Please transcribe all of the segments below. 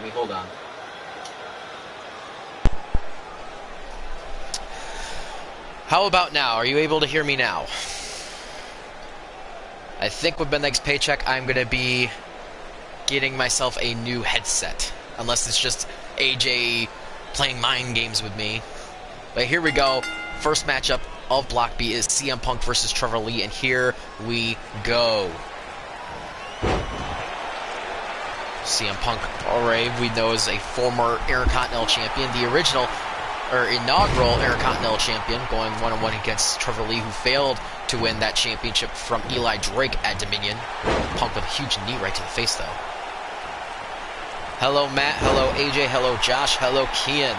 me. Hold on. How about now? Are you able to hear me now? I think with my next paycheck, I'm going to be getting myself a new headset. Unless it's just AJ playing mind games with me. But here we go. First matchup of Block B is CM Punk versus Trevor Lee, and here we go. CM Punk, already we know, is a former Intercontinental Champion, the original, or inaugural Intercontinental Champion, going one-on-one against Trevor Lee, who failed to win that championship from Eli Drake at Dominion. Punk with a huge knee right to the face, though. Hello, Matt. Hello, AJ. Hello, Josh. Hello, Kian.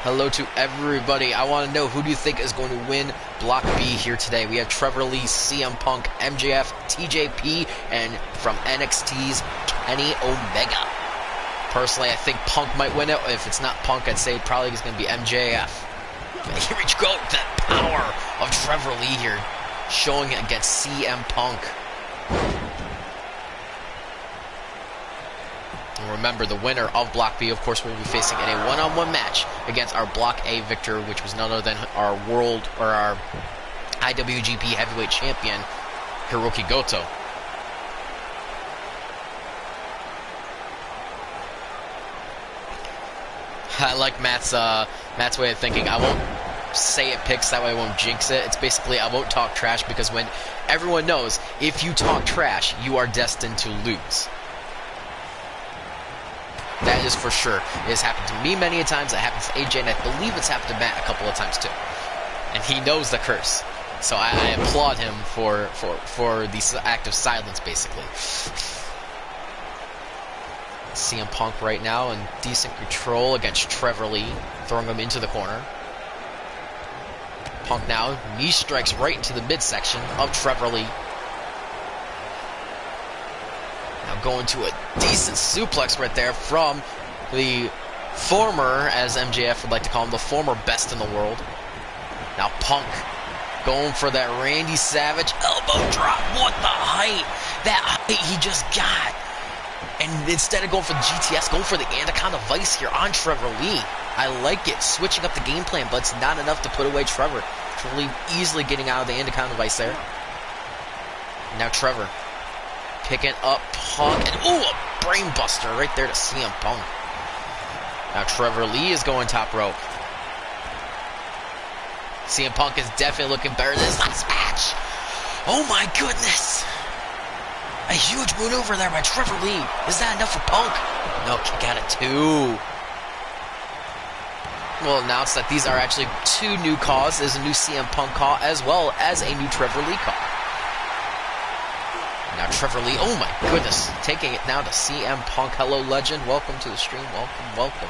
Hello to everybody. I want to know, who do you think is going to win Block B here today? We have Trevor Lee, CM Punk, MJF, TJP, and from NXT's Kenny Omega. Personally, I think Punk might win it. If it's not Punk, I'd say probably it's going to be MJF. But here we go. The power of Trevor Lee here, showing it against CM Punk. And remember, the winner of Block B, of course, will be facing in a one-on-one match against our Block A victor, which was none other than our our IWGP Heavyweight Champion, Hirooki Goto. I like Matt's way of thinking. I won't say it picks, that way I won't jinx it. It's basically, I won't talk trash, because when everyone knows, if you talk trash, you are destined to lose. That is for sure. It has happened to me many a times. It happens to AJ, and I believe it's happened to Matt a couple of times too. And he knows the curse. So I applaud him for the act of silence, basically. CM Punk right now in decent control against Trevor Lee, throwing him into the corner. Punk now knee strikes right into the midsection of Trevor Lee. Now going to a decent suplex right there from the former, as MJF would like to call him, the former best in the world. Now Punk going for that Randy Savage elbow drop. What the height! That height he just got. And instead of going for the GTS, going for the Anaconda Vice here on Trevor Lee. I like it. Switching up the game plan, but it's not enough to put away Trevor. Trevor Lee easily getting out of the Anaconda Vice there. Now Trevor picking up Punk, and ooh, a brain buster right there to CM Punk. Now Trevor Lee is going top rope. CM Punk is definitely looking better than his last match. Oh my goodness. A huge maneuver there by Trevor Lee. Is that enough for Punk? No, kick out at 2. We'll announce that these are actually 2 new calls. There's a new CM Punk call as well as a new Trevor Lee call. Now Trevor Lee, oh my goodness, taking it now to CM Punk. Hello, legend. Welcome to the stream. Welcome, welcome.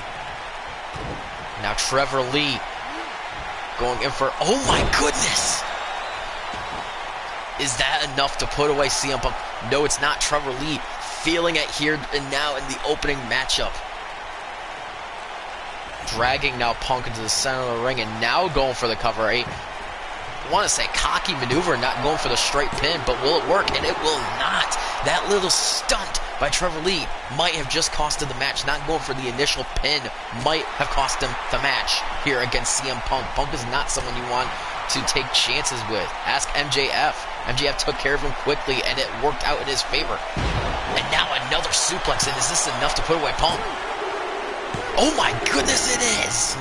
Now Trevor Lee going in for, oh my goodness. Is that enough to put away CM Punk? No, it's not. Trevor Lee feeling it here and now in the opening matchup. Dragging now Punk into the center of the ring and now going for the cover. I want to say cocky maneuver, not going for the straight pin, but will it work? And it will not. That little stunt by Trevor Lee might have just costed the match. Not going for the initial pin might have cost him the match here against CM Punk. Punk is not someone you want to take chances with. Ask MJF. MJF took care of him quickly, and it worked out in his favor. And now another suplex, and is this enough to put away Punk? Oh my goodness, it is!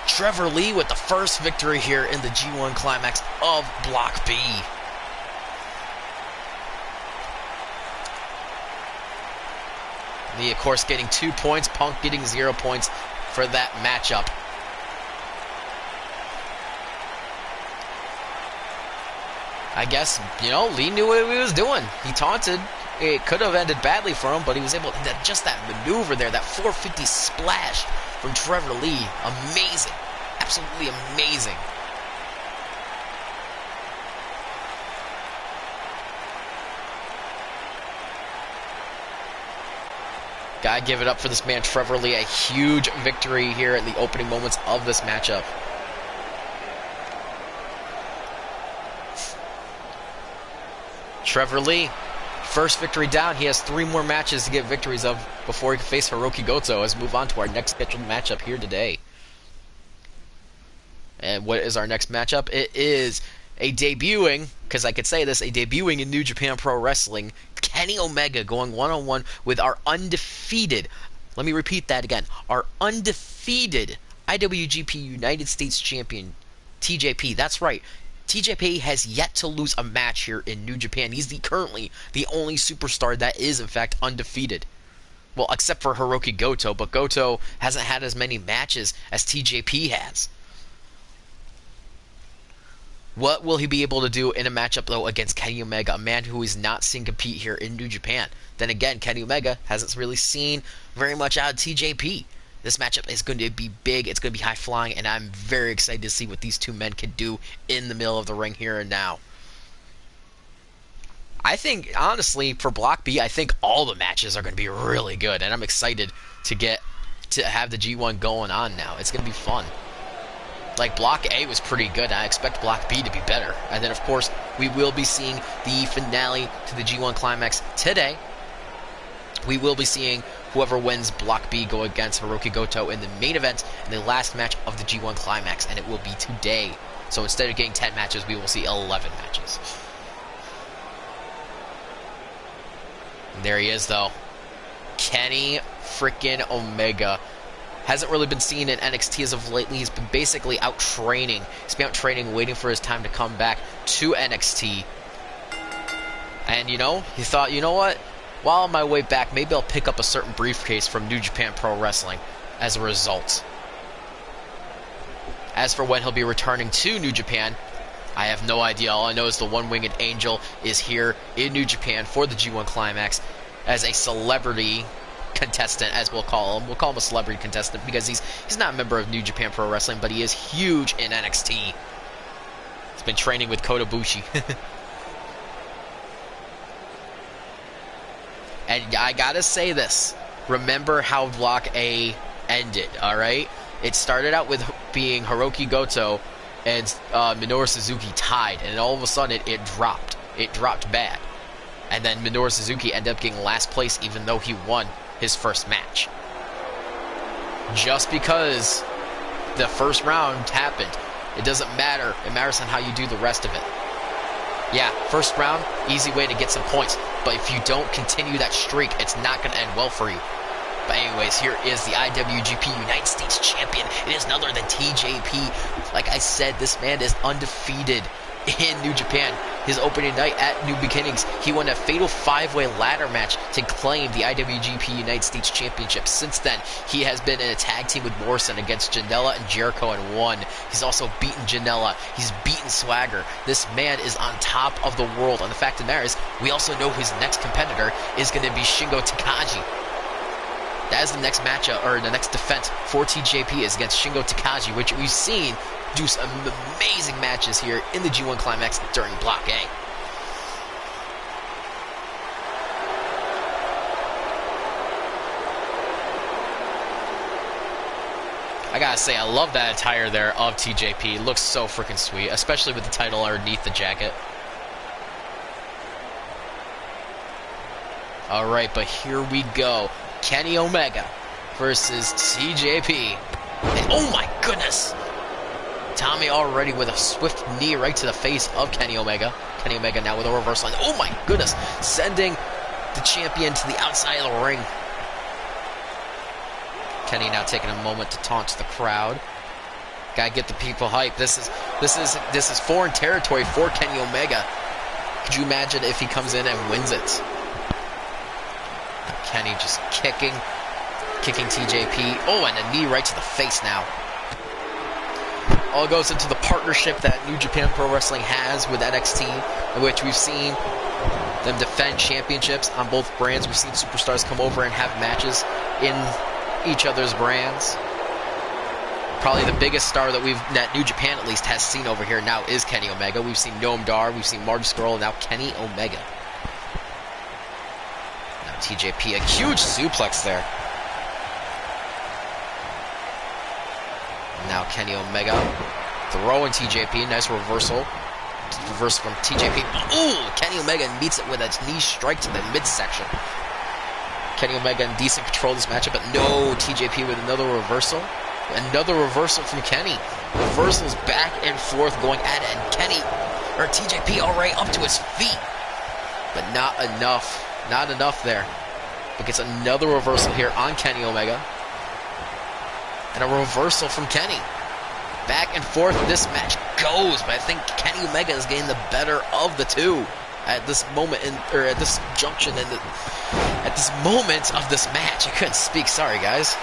Trevor Lee with the first victory here in the G1 Climax of Block B. Lee, of course, getting 2 points. Punk getting 0 points for that matchup. I guess, you know, Lee knew what he was doing. He taunted. It could have ended badly for him, but he was able to, just that maneuver there, that 450 splash from Trevor Lee. Amazing. Absolutely amazing. Gotta give it up for this man, Trevor Lee. A huge victory here in the opening moments of this matchup. Trevor Lee First victory down. He has 3 more matches to get victories of before he can face Hirooki Goto. Let's move on to our next scheduled matchup here today. And what is our next matchup? It is a debuting, because I could say this, a debuting in New Japan Pro Wrestling, Kenny Omega going one-on-one with our undefeated, let me repeat that again, our undefeated IWGP United States Champion, TJP. That's right. TJP has yet to lose a match here in New Japan. He's currently the only superstar that is, in fact, undefeated. Well, except for Hirooki Goto, but Goto hasn't had as many matches as TJP has. What will he be able to do in a matchup, though, against Kenny Omega, a man who is not seen compete here in New Japan? Then again, Kenny Omega hasn't really seen very much out of TJP. This matchup is going to be big, it's going to be high-flying, and I'm very excited to see what these two men can do in the middle of the ring here and now. I think, honestly, for Block B, I think all the matches are going to be really good, and I'm excited to have the G1 going on now. It's going to be fun. Like, Block A was pretty good. I expect Block B to be better. And then, of course, we will be seeing the finale to the G1 Climax today. We will be seeing whoever wins Block B go against Hirooki Goto in the main event in the last match of the G1 Climax, and it will be today. So instead of getting 10 matches, we will see 11 matches. And there he is, though. Kenny freaking Omega. Hasn't really been seen in NXT as of lately. He's been basically out training. He's been out training, waiting for his time to come back to NXT. And, you know, he thought, you know what? While on my way back, maybe I'll pick up a certain briefcase from New Japan Pro Wrestling as a result. As for when he'll be returning to New Japan, I have no idea. All I know is the One-Winged Angel is here in New Japan for the G1 Climax as a celebrity contestant, as we'll call him. We'll call him a celebrity contestant because he's not a member of New Japan Pro Wrestling, but he is huge in NXT. He's been training with Kota Ibushi. And I gotta say this. Remember how Block A ended, alright? It started out with being Hirooki Goto and Minoru Suzuki tied, and all of a sudden it dropped. It dropped bad. And then Minoru Suzuki ended up getting last place even though he won his first match. Just because the first round happened, it doesn't matter. It matters on how you do the rest of it. Yeah, first round, easy way to get some points. But if you don't continue that streak, it's not going to end well for you. But anyways, here is the IWGP United States Champion. It is none other than TJP. Like I said, this man is undefeated in New Japan. His opening night at New Beginnings, he won a fatal 5-way ladder match to claim the IWGP United States Championship. Since then, he has been in a tag team with Morrison against Janela and Jericho and won. He's also beaten Janela. He's beaten Swagger. This man is on top of the world. And the fact of the matter is, we also know his next competitor is going to be Shingo Takagi. That is the next matchup, or the next defense for TJP is against Shingo Takagi, which we've seen do some amazing matches here in the G1 Climax during Block A. I gotta say, I love that attire there of TJP. It looks so freaking sweet, especially with the title underneath the jacket. Alright, but here we go. Kenny Omega versus TJP. And oh my goodness! Tommy already with a swift knee right to the face of Kenny Omega. Kenny Omega now with a reversal. And oh my goodness! Sending the champion to the outside of the ring. Kenny now taking a moment to taunt the crowd. Gotta get the people hyped. This is foreign territory for Kenny Omega. Could you imagine if he comes in and wins it? Kenny just kicking TJP. Oh, and a knee right to the face now. All goes into the partnership that New Japan Pro Wrestling has with NXT, in which we've seen them defend championships on both brands. We've seen superstars come over and have matches in each other's brands. Probably the biggest star that New Japan at least has seen over here now is Kenny Omega. We've seen Noam Dar, we've seen Marty Scurll, and now Kenny Omega. TJP, a huge suplex there. Now Kenny Omega throwing TJP, nice reversal. reverse from TJP. Ooh, Kenny Omega meets it with a knee strike to the midsection. Kenny Omega in decent control of this matchup, but no, TJP with another reversal. Another reversal from Kenny. Reversals back and forth going at it, and TJP already up to his feet. But not enough. Not enough there. But gets another reversal here on Kenny Omega. And a reversal from Kenny. Back and forth this match goes, but I think Kenny Omega is getting the better of the two at this moment, at this junction, at this moment of this match. I couldn't speak, sorry guys.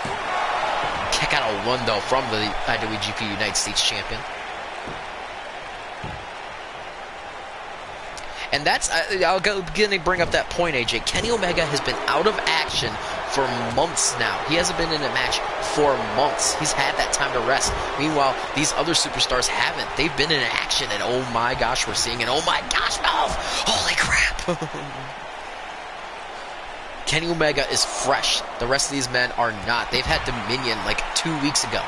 Kick out a 1 though from the IWGP United States Champion. And that's, I'll begin to bring up that point, AJ. Kenny Omega has been out of action for months now. He hasn't been in a match for months. He's had that time to rest. Meanwhile, these other superstars haven't. They've been in action, and oh my gosh, we're seeing an oh my gosh, no! Holy crap! Kenny Omega is fresh. The rest of these men are not. They've had Dominion like 2 weeks ago.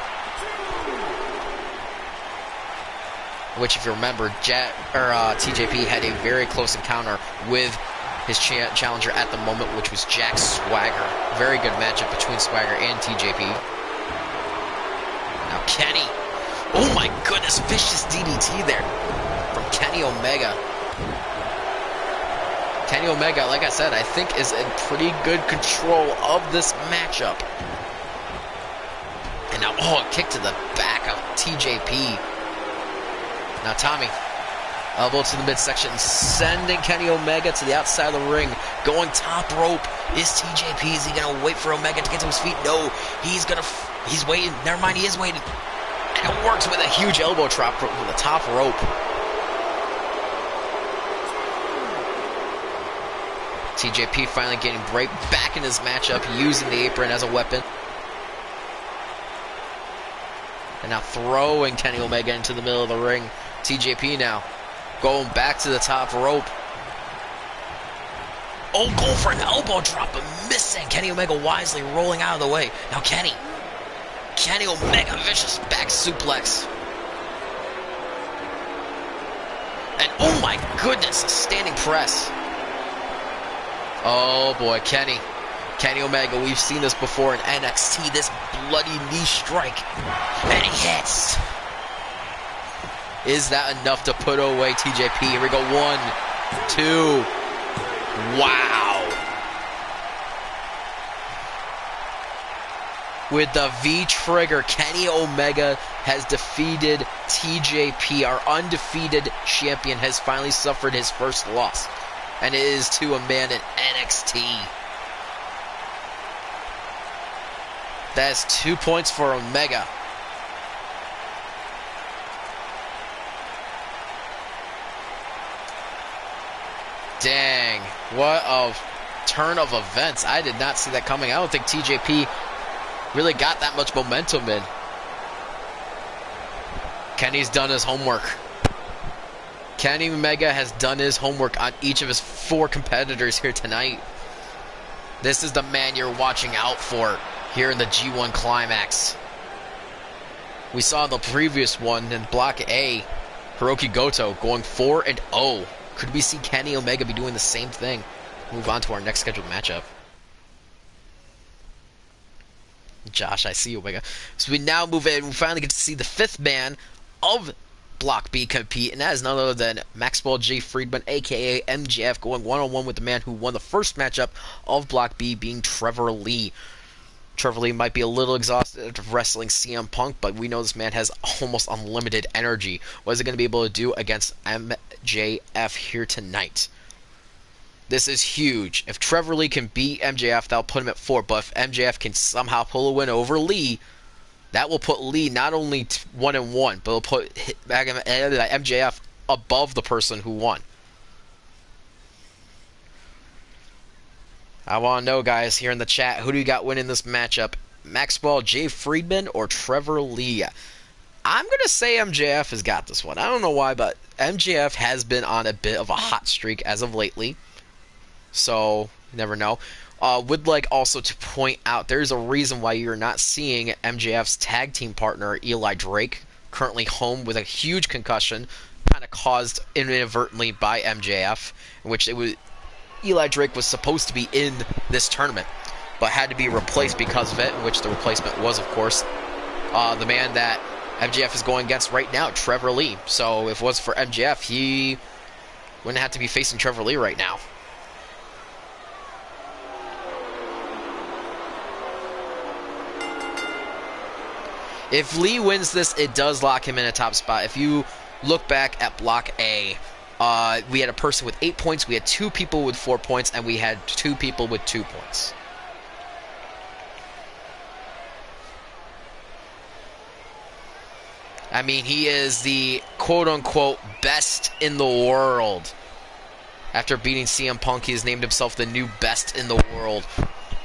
Which, if you remember, TJP had a very close encounter with his challenger at the moment, which was Jack Swagger. Very good matchup between Swagger and TJP. Now Kenny. Oh my goodness, vicious DDT there from Kenny Omega. Kenny Omega, like I said, I think is in pretty good control of this matchup. And now, a kick to the back of TJP. Now Tommy, elbow to the midsection, sending Kenny Omega to the outside of the ring, going top rope. Is TJP, is he gonna wait for Omega to get to his feet? No, he's waiting. Never mind, he is waiting. And it works with a huge elbow drop from the top rope. TJP finally getting right back in his matchup, using the apron as a weapon. And now throwing Kenny Omega into the middle of the ring. TJP now going back to the top rope. Oh, going for an elbow drop, but missing. Kenny Omega wisely rolling out of the way. Now Kenny Omega, vicious back suplex. And oh my goodness, a standing press. Oh boy, Kenny Omega, we've seen this before in NXT, this bloody knee strike. And he hits. Is that enough to put away TJP? Here we go, 1, 2. Wow. With the V-trigger, Kenny Omega has defeated TJP. Our undefeated champion has finally suffered his first loss. And it is to a man in NXT. That's 2 points for Omega. Dang, what a turn of events. I did not see that coming. I don't think TJP really got that much momentum in. Kenny's done his homework. Kenny Omega has done his homework on each of his 4 competitors here tonight. This is the man you're watching out for here in the G1 Climax. We saw the previous one in Block A, Hirooki Goto going 4-0. Could we see Kenny Omega be doing the same thing? Move on to our next scheduled matchup. Josh, I see you, Omega. So we now move in. We finally get to see the 5th man of Block B compete, and that is none other than Maxwell J. Friedman, a.k.a. MJF, going one-on-one with the man who won the first matchup of Block B, being Trevor Lee. Trevor Lee might be a little exhausted after wrestling CM Punk, but we know this man has almost unlimited energy. What is he going to be able to do against MJF here tonight? This is huge. If Trevor Lee can beat MJF, that'll put him at 4, but if MJF can somehow pull a win over Lee, that will put Lee not only 1-1, but it'll put MJF above the person who won. I want to know, guys, here in the chat, who do you got winning this matchup? Maxwell J. Friedman or Trevor Lee? I'm going to say MJF has got this one. I don't know why, but MJF has been on a bit of a hot streak as of lately. So, you never know. Would like also to point out, there's a reason why you're not seeing MJF's tag team partner, Eli Drake, currently home with a huge concussion, kind of caused inadvertently by MJF, in which Eli Drake was supposed to be in this tournament, but had to be replaced because of it, in which the replacement was, of course, the man that MJF is going against right now, Trevor Lee. So if it was for MJF, he wouldn't have to be facing Trevor Lee right now. If Lee wins this, it does lock him in a top spot. If you look back at Block A, we had a person with 8 points, we had 2 people with 4 points, and we had 2 people with 2 points. I mean, he is the quote-unquote best in the world. After beating CM Punk, he has named himself the new best in the world.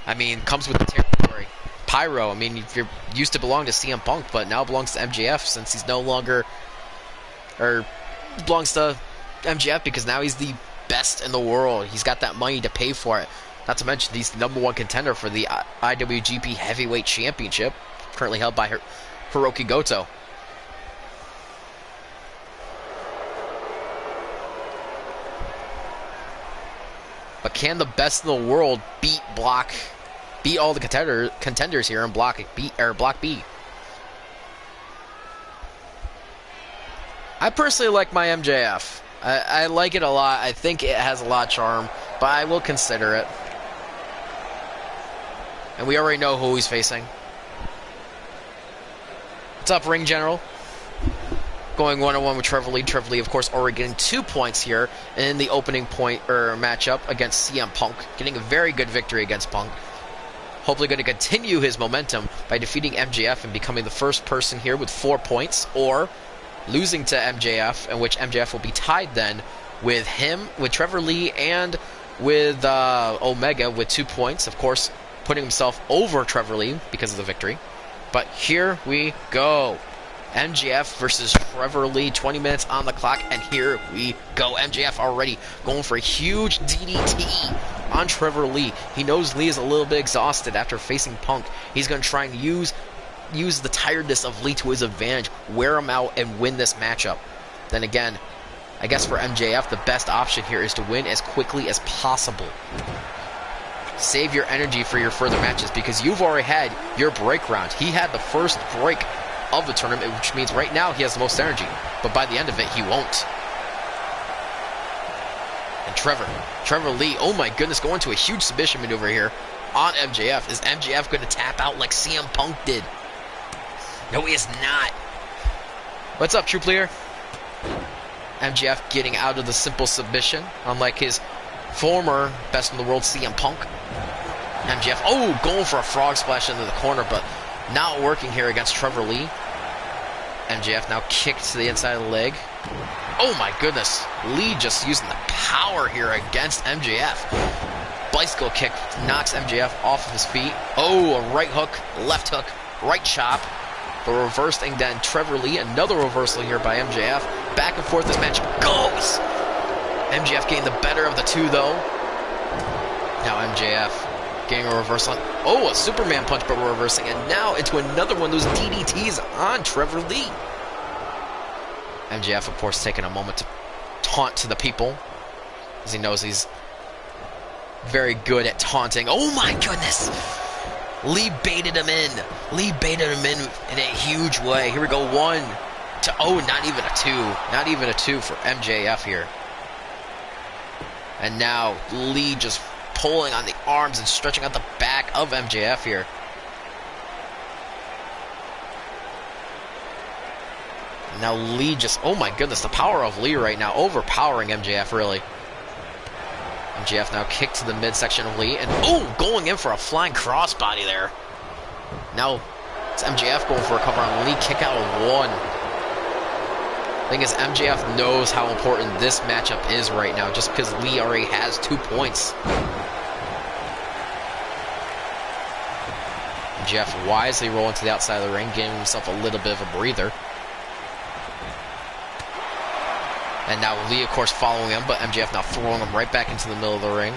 I mean, comes with the territory. Pyro, I mean, if you're used to belong to CM Punk, but now belongs to MJF since he's no longer, or belongs to MJF because now he's the best in the world. He's got that money to pay for it. Not to mention, he's the #1 contender for the IWGP Heavyweight Championship, currently held by Hirooki Goto. But can the best in the world beat all the contenders here in Block B? I personally like my MJF. I like it a lot. I think it has a lot of charm, but I will consider it. And we already know who he's facing. What's up, Ring General? Going 1-on-1 with Trevor Lee. Trevor Lee, of course, already getting 2 points here in the opening matchup against CM Punk. Getting a very good victory against Punk. Hopefully going to continue his momentum by defeating MJF and becoming the first person here with 4 points, or losing to MJF, in which MJF will be tied then with Trevor Lee, and with Omega with 2 points, of course, putting himself over Trevor Lee because of the victory. But here we go. MJF versus Trevor Lee, 20 minutes on the clock, and here we go. MJF already going for a huge DDT on Trevor Lee. He knows Lee is a little bit exhausted after facing Punk. He's going to try and use the tiredness of Lee to his advantage, wear him out, and win this matchup. Then again, I guess for MJF, the best option here is to win as quickly as possible. Save your energy for your further matches, because you've already had your break round. He had the first break of the tournament, which means right now he has the most energy, but by the end of it, he won't. And Trevor Lee, oh my goodness, going to a huge submission maneuver here on MJF. Is MJF going to tap out like CM Punk did? No, he is not. What's up, True Player? MJF getting out of the simple submission, unlike his former best in the world, CM Punk. MJF, oh, going for a frog splash into the corner, but not working here against Trevor Lee. MJF now kicked to the inside of the leg. Oh my goodness. Lee just using the power here against MJF. Bicycle kick knocks MJF off of his feet. Oh, a right hook, left hook, right chop. The reversed, and then Trevor Lee, another reversal here by MJF. Back and forth this match goes. MJF getting the better of the two though. Now MJF getting a reversal. Oh, a Superman punch, but reversing. And now into another one of those DDTs on Trevor Lee. MJF, of course, taking a moment to taunt to the people, as he knows he's very good at taunting. Oh my goodness! Lee baited him in. Lee baited him in a huge way. Here we go, 1, 2. Oh, not even a 2. Not even a 2 for MJF here. And now Lee just pulling on the arms and stretching out the back of MJF here. Now Lee just, oh my goodness, the power of Lee right now, overpowering MJF really. MJF now kicked to the midsection of Lee, and oh, going in for a flying crossbody there. Now it's MJF going for a cover on Lee, kick out of 1. Thing is, MJF knows how important this matchup is right now, just because Lee already has 2 points. MJF wisely rolling to the outside of the ring, giving himself a little bit of a breather. And now Lee, of course, following him, but MJF now throwing him right back into the middle of the ring.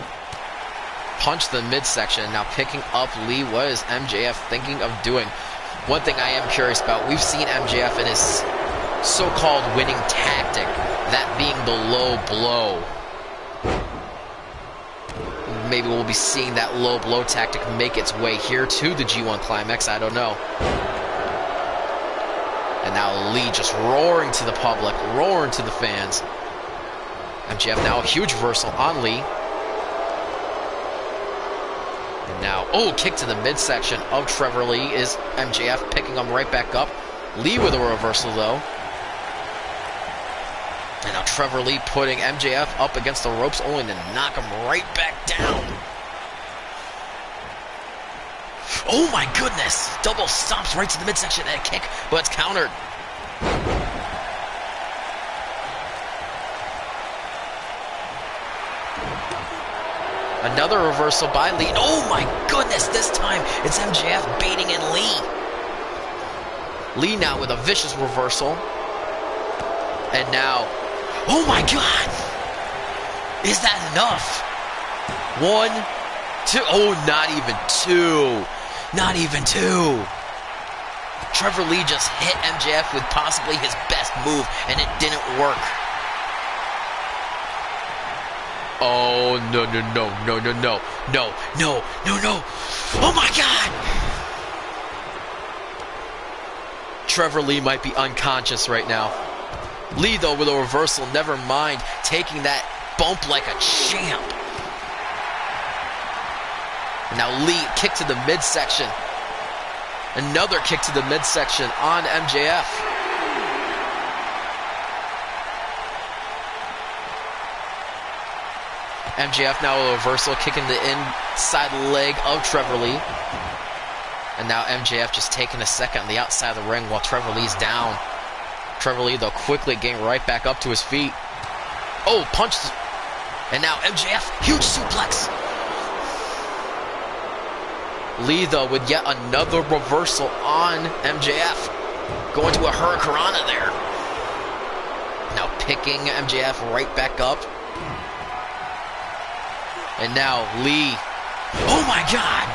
Punch the midsection, now picking up Lee. What is MJF thinking of doing? One thing I am curious about, we've seen MJF in his so-called winning tactic that being the low blow. Maybe we'll be seeing that low blow tactic make its way here to the G1 Climax. I don't know. And now Lee just roaring to the public, roaring to the fans. MJF now a huge reversal on Lee. And now, oh, kick to the midsection of Trevor Lee is MJF picking him right back up. Lee with a reversal, though. And now Trevor Lee putting MJF up against the ropes, only to knock him right back down. Oh my goodness! Double stomps right to the midsection and a kick, but it's countered. Another reversal by Lee. Oh my goodness, this time it's MJF baiting in Lee. Lee now with a vicious reversal. And now, oh my God! Is that enough? 1, 2, oh, not even 2. Not even 2. Trevor Lee just hit MJF with possibly his best move, and it didn't work. Oh, no, no, no, no, no, no, no, no, no, no. Oh my God! Trevor Lee might be unconscious right now. Lee, though, with a reversal, never mind, taking that bump like a champ. Now Lee, kick to the midsection. Another kick to the midsection on MJF. MJF now a reversal, kicking the inside leg of Trevor Lee. And now MJF just taking a second on the outside of the ring while Trevor Lee's down. Trevor Lee, though, quickly getting right back up to his feet. Oh, punch. And now MJF, huge suplex. Lee, though, with yet another reversal on MJF. Going to a Hurricanrana there. Now picking MJF right back up. And now Lee. Oh my God!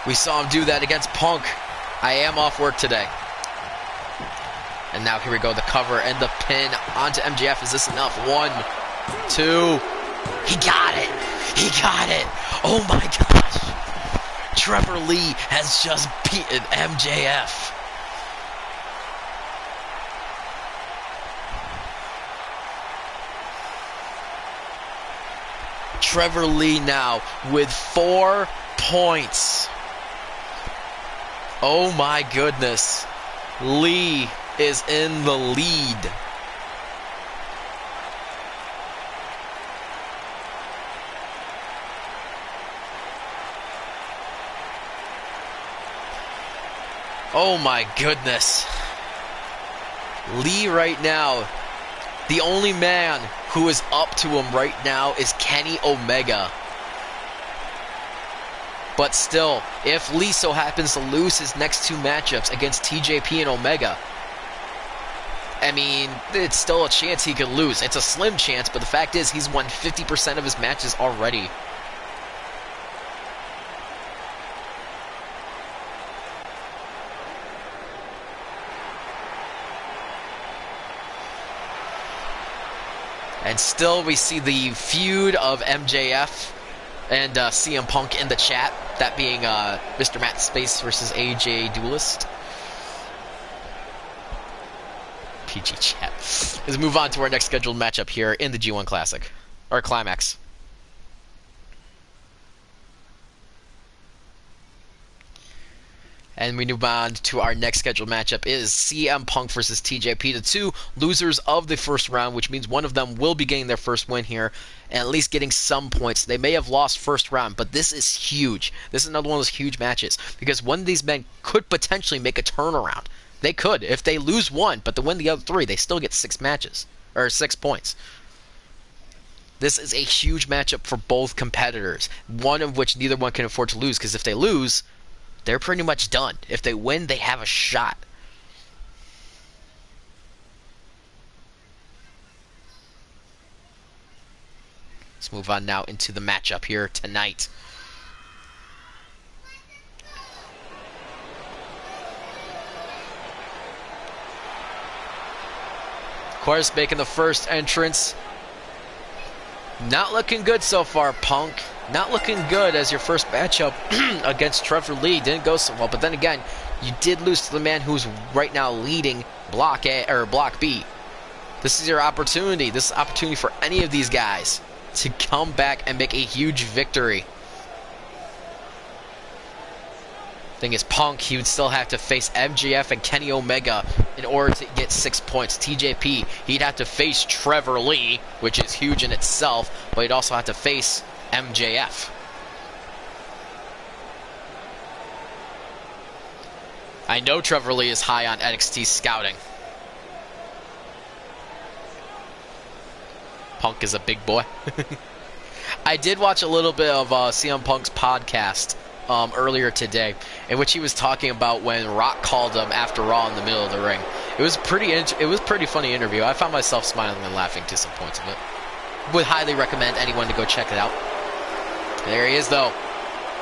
We saw him do that against Punk. I am off work today. And now here we go, the cover and the pin onto MJF. Is this enough? 1, 2. He got it. He got it. Oh my gosh. Trevor Lee has just beaten MJF. Trevor Lee now with 4 points. Oh my goodness. Lee is in the lead. Oh my goodness. Lee right now, the only man who is up to him right now is Kenny Omega. But still, if Lee so happens to lose his next 2 matchups against TJP and Omega, I mean, it's still a chance he could lose. It's a slim chance, but the fact is he's won 50% of his matches already. And still we see the feud of MJF and CM Punk in the chat. That being Mr. Matt Space versus AJ Duelist. PG chat. Let's move on to our next scheduled matchup here in the G1 Classic. Or Climax. And we move on to our next scheduled matchup is CM Punk versus TJP, the 2 losers of the first round, which means one of them will be getting their first win here and at least getting some points. They may have lost first round, but this is huge. This is another one of those huge matches because one of these men could potentially make a turnaround. They could. If they lose 1, but they win the other 3, they still get 6 matches, or 6 points. This is a huge matchup for both competitors, one of which neither one can afford to lose, because if they lose, they're pretty much done. If they win, they have a shot. Let's move on now into the matchup here tonight. course, making the first entrance. Not looking good so far, Punk. Not looking good as your first matchup against Trevor Lee. Didn't go so well, but then again, you did lose to the man who's right now leading Block A or Block B. This is your opportunity. This is an opportunity for any of these guys to come back and make a huge victory. Thing is, Punk, he would still have to face MJF and Kenny Omega in order to get 6 points. TJP, he'd have to face Trevor Lee, which is huge in itself, but he'd also have to face MJF. I know Trevor Lee is high on NXT scouting. Punk is a big boy. I did watch a little bit of CM Punk's podcast earlier today, in which he was talking about when Rock called him after Raw in the middle of the ring. It was pretty funny interview. I found myself smiling and laughing to some points of it. Would highly recommend anyone to go check it out. There he is, though.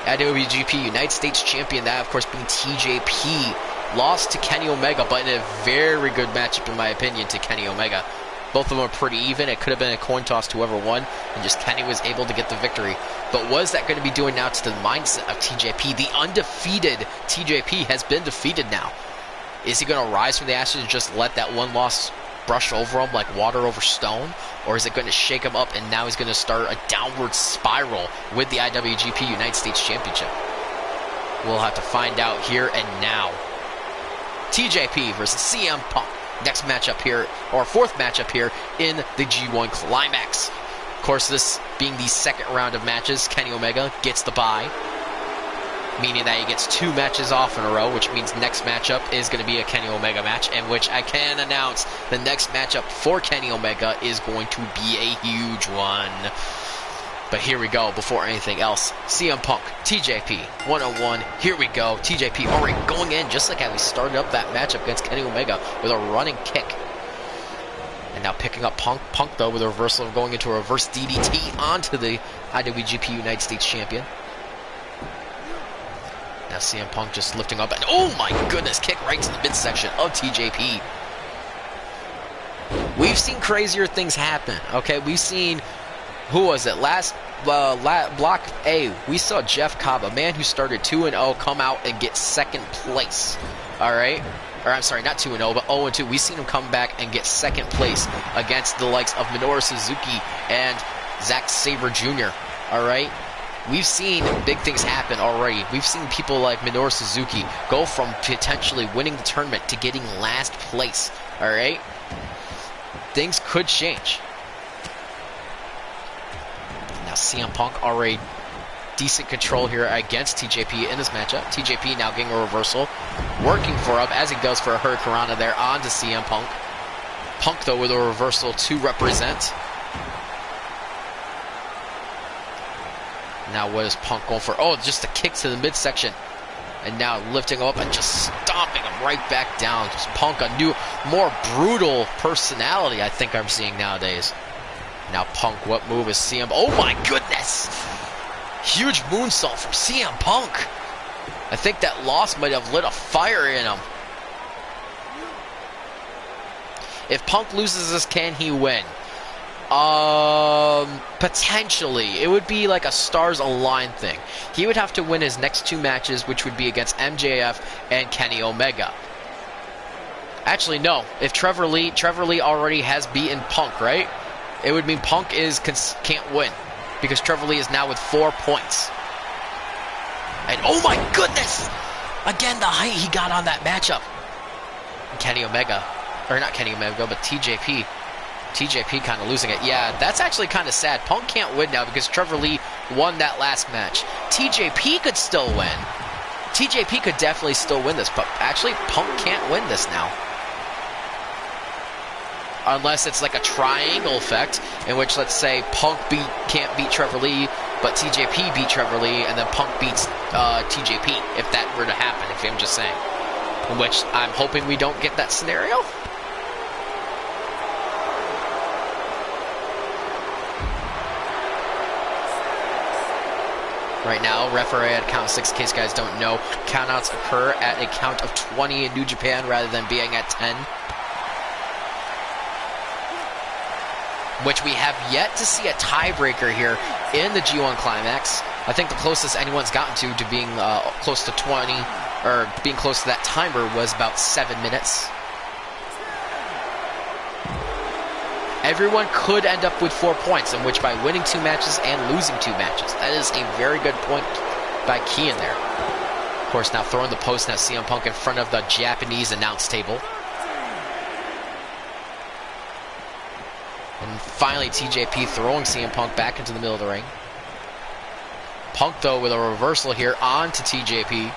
IWGP United States Champion, that of course being TJP. Lost to Kenny Omega, but in a very good matchup in my opinion to Kenny Omega. Both of them are pretty even. It could have been a coin toss to whoever won, and just Kenny was able to get the victory. But what is that going to be doing now to the mindset of TJP? The undefeated TJP has been defeated now. Is he going to rise from the ashes and just let that one loss brush over him like water over stone? Or is it going to shake him up and now he's going to start a downward spiral with the IWGP United States Championship? We'll have to find out here and now. TJP versus CM Punk. Next matchup here, or fourth matchup here in the G1 Climax. Of course, this being the second round of matches, Kenny Omega gets the bye, meaning that he gets 2 matches off in a row, which means next matchup is going to be a Kenny Omega match, in which I can announce the next matchup for Kenny Omega is going to be a huge one. But here we go, before anything else, CM Punk, TJP, one-on-one, here we go. TJP already going in, just like how we started up that matchup against Kenny Omega with a running kick. And now picking up Punk. Punk, though, with a reversal of going into a reverse DDT onto the IWGP United States Champion. Now CM Punk just lifting up, and oh my goodness, kick right to the midsection of TJP. We've seen crazier things happen, okay? We've seen... Who was it? Block A, we saw Jeff Cobb, a man who started 2-0, come out and get second place. Alright? Or I'm sorry, not 2-0, but 0-2. We've seen him come back and get second place against the likes of Minoru Suzuki and Zack Sabre Jr. Alright? We've seen big things happen already. We've seen people like Minoru Suzuki go from potentially winning the tournament to getting last place. Alright? Things could change. CM Punk already decent control here against TJP in this matchup. TJP now getting a reversal, working for him as he goes for a Hurricanrana there onto CM Punk. Punk, though, with a reversal to represent. Now what is Punk going for? Oh, just a kick to the midsection. And now lifting him up and just stomping him right back down. Just Punk, a new, more brutal personality I think I'm seeing nowadays. Now Punk, what move is CM? Oh my goodness! Huge moonsault from CM Punk. I think that loss might have lit a fire in him. If Punk loses this, can he win? Potentially. It would be like a stars align thing. He would have to win his next 2 matches, which would be against MJF and Kenny Omega. Actually, no. If Trevor Lee already has beaten Punk, right? It would mean Punk can't win, because Trevor Lee is now with 4 points. And oh my goodness! Again, the height he got on that matchup. Kenny Omega, or not Kenny Omega, but TJP. TJP kind of losing it. Yeah, that's actually kind of sad. Punk can't win now because Trevor Lee won that last match. TJP could still win. TJP could definitely still win this, but actually Punk can't win this now. Unless it's like a triangle effect, in which, let's say, Punk can't beat Trevor Lee, but TJP beat Trevor Lee, and then Punk beats TJP, if that were to happen, if I'm just saying. In which I'm hoping we don't get that scenario. Right now, referee at count 6, in case you guys don't know, countouts occur at a count of 20 in New Japan rather than being at 10. which we have yet to see a tiebreaker here in the G1 Climax. I think the closest anyone's gotten to being close to 20, or being close to that timer, was about 7 minutes. Everyone could end up with 4 points, in which by winning 2 matches and losing 2 matches. That is a very good point by Kian there. Of course, now throwing the post, now CM Punk in front of the Japanese announce table. And finally, TJP throwing CM Punk back into the middle of the ring. Punk, though, with a reversal here onto TJP.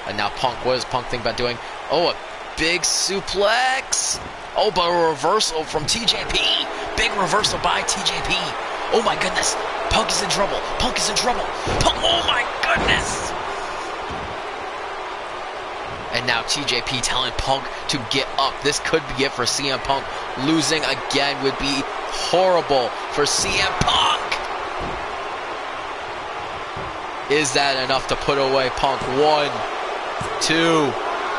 And now Punk, what does Punk think about doing? Oh, a big suplex. Oh, but a reversal from TJP. Big reversal by TJP. Oh, my goodness. Punk is in trouble. Punk is in trouble. Punk, oh, my goodness. And now TJP telling Punk to get up. This could be it for CM Punk. Losing again would be horrible for CM Punk. Is that enough to put away Punk? 1, 2.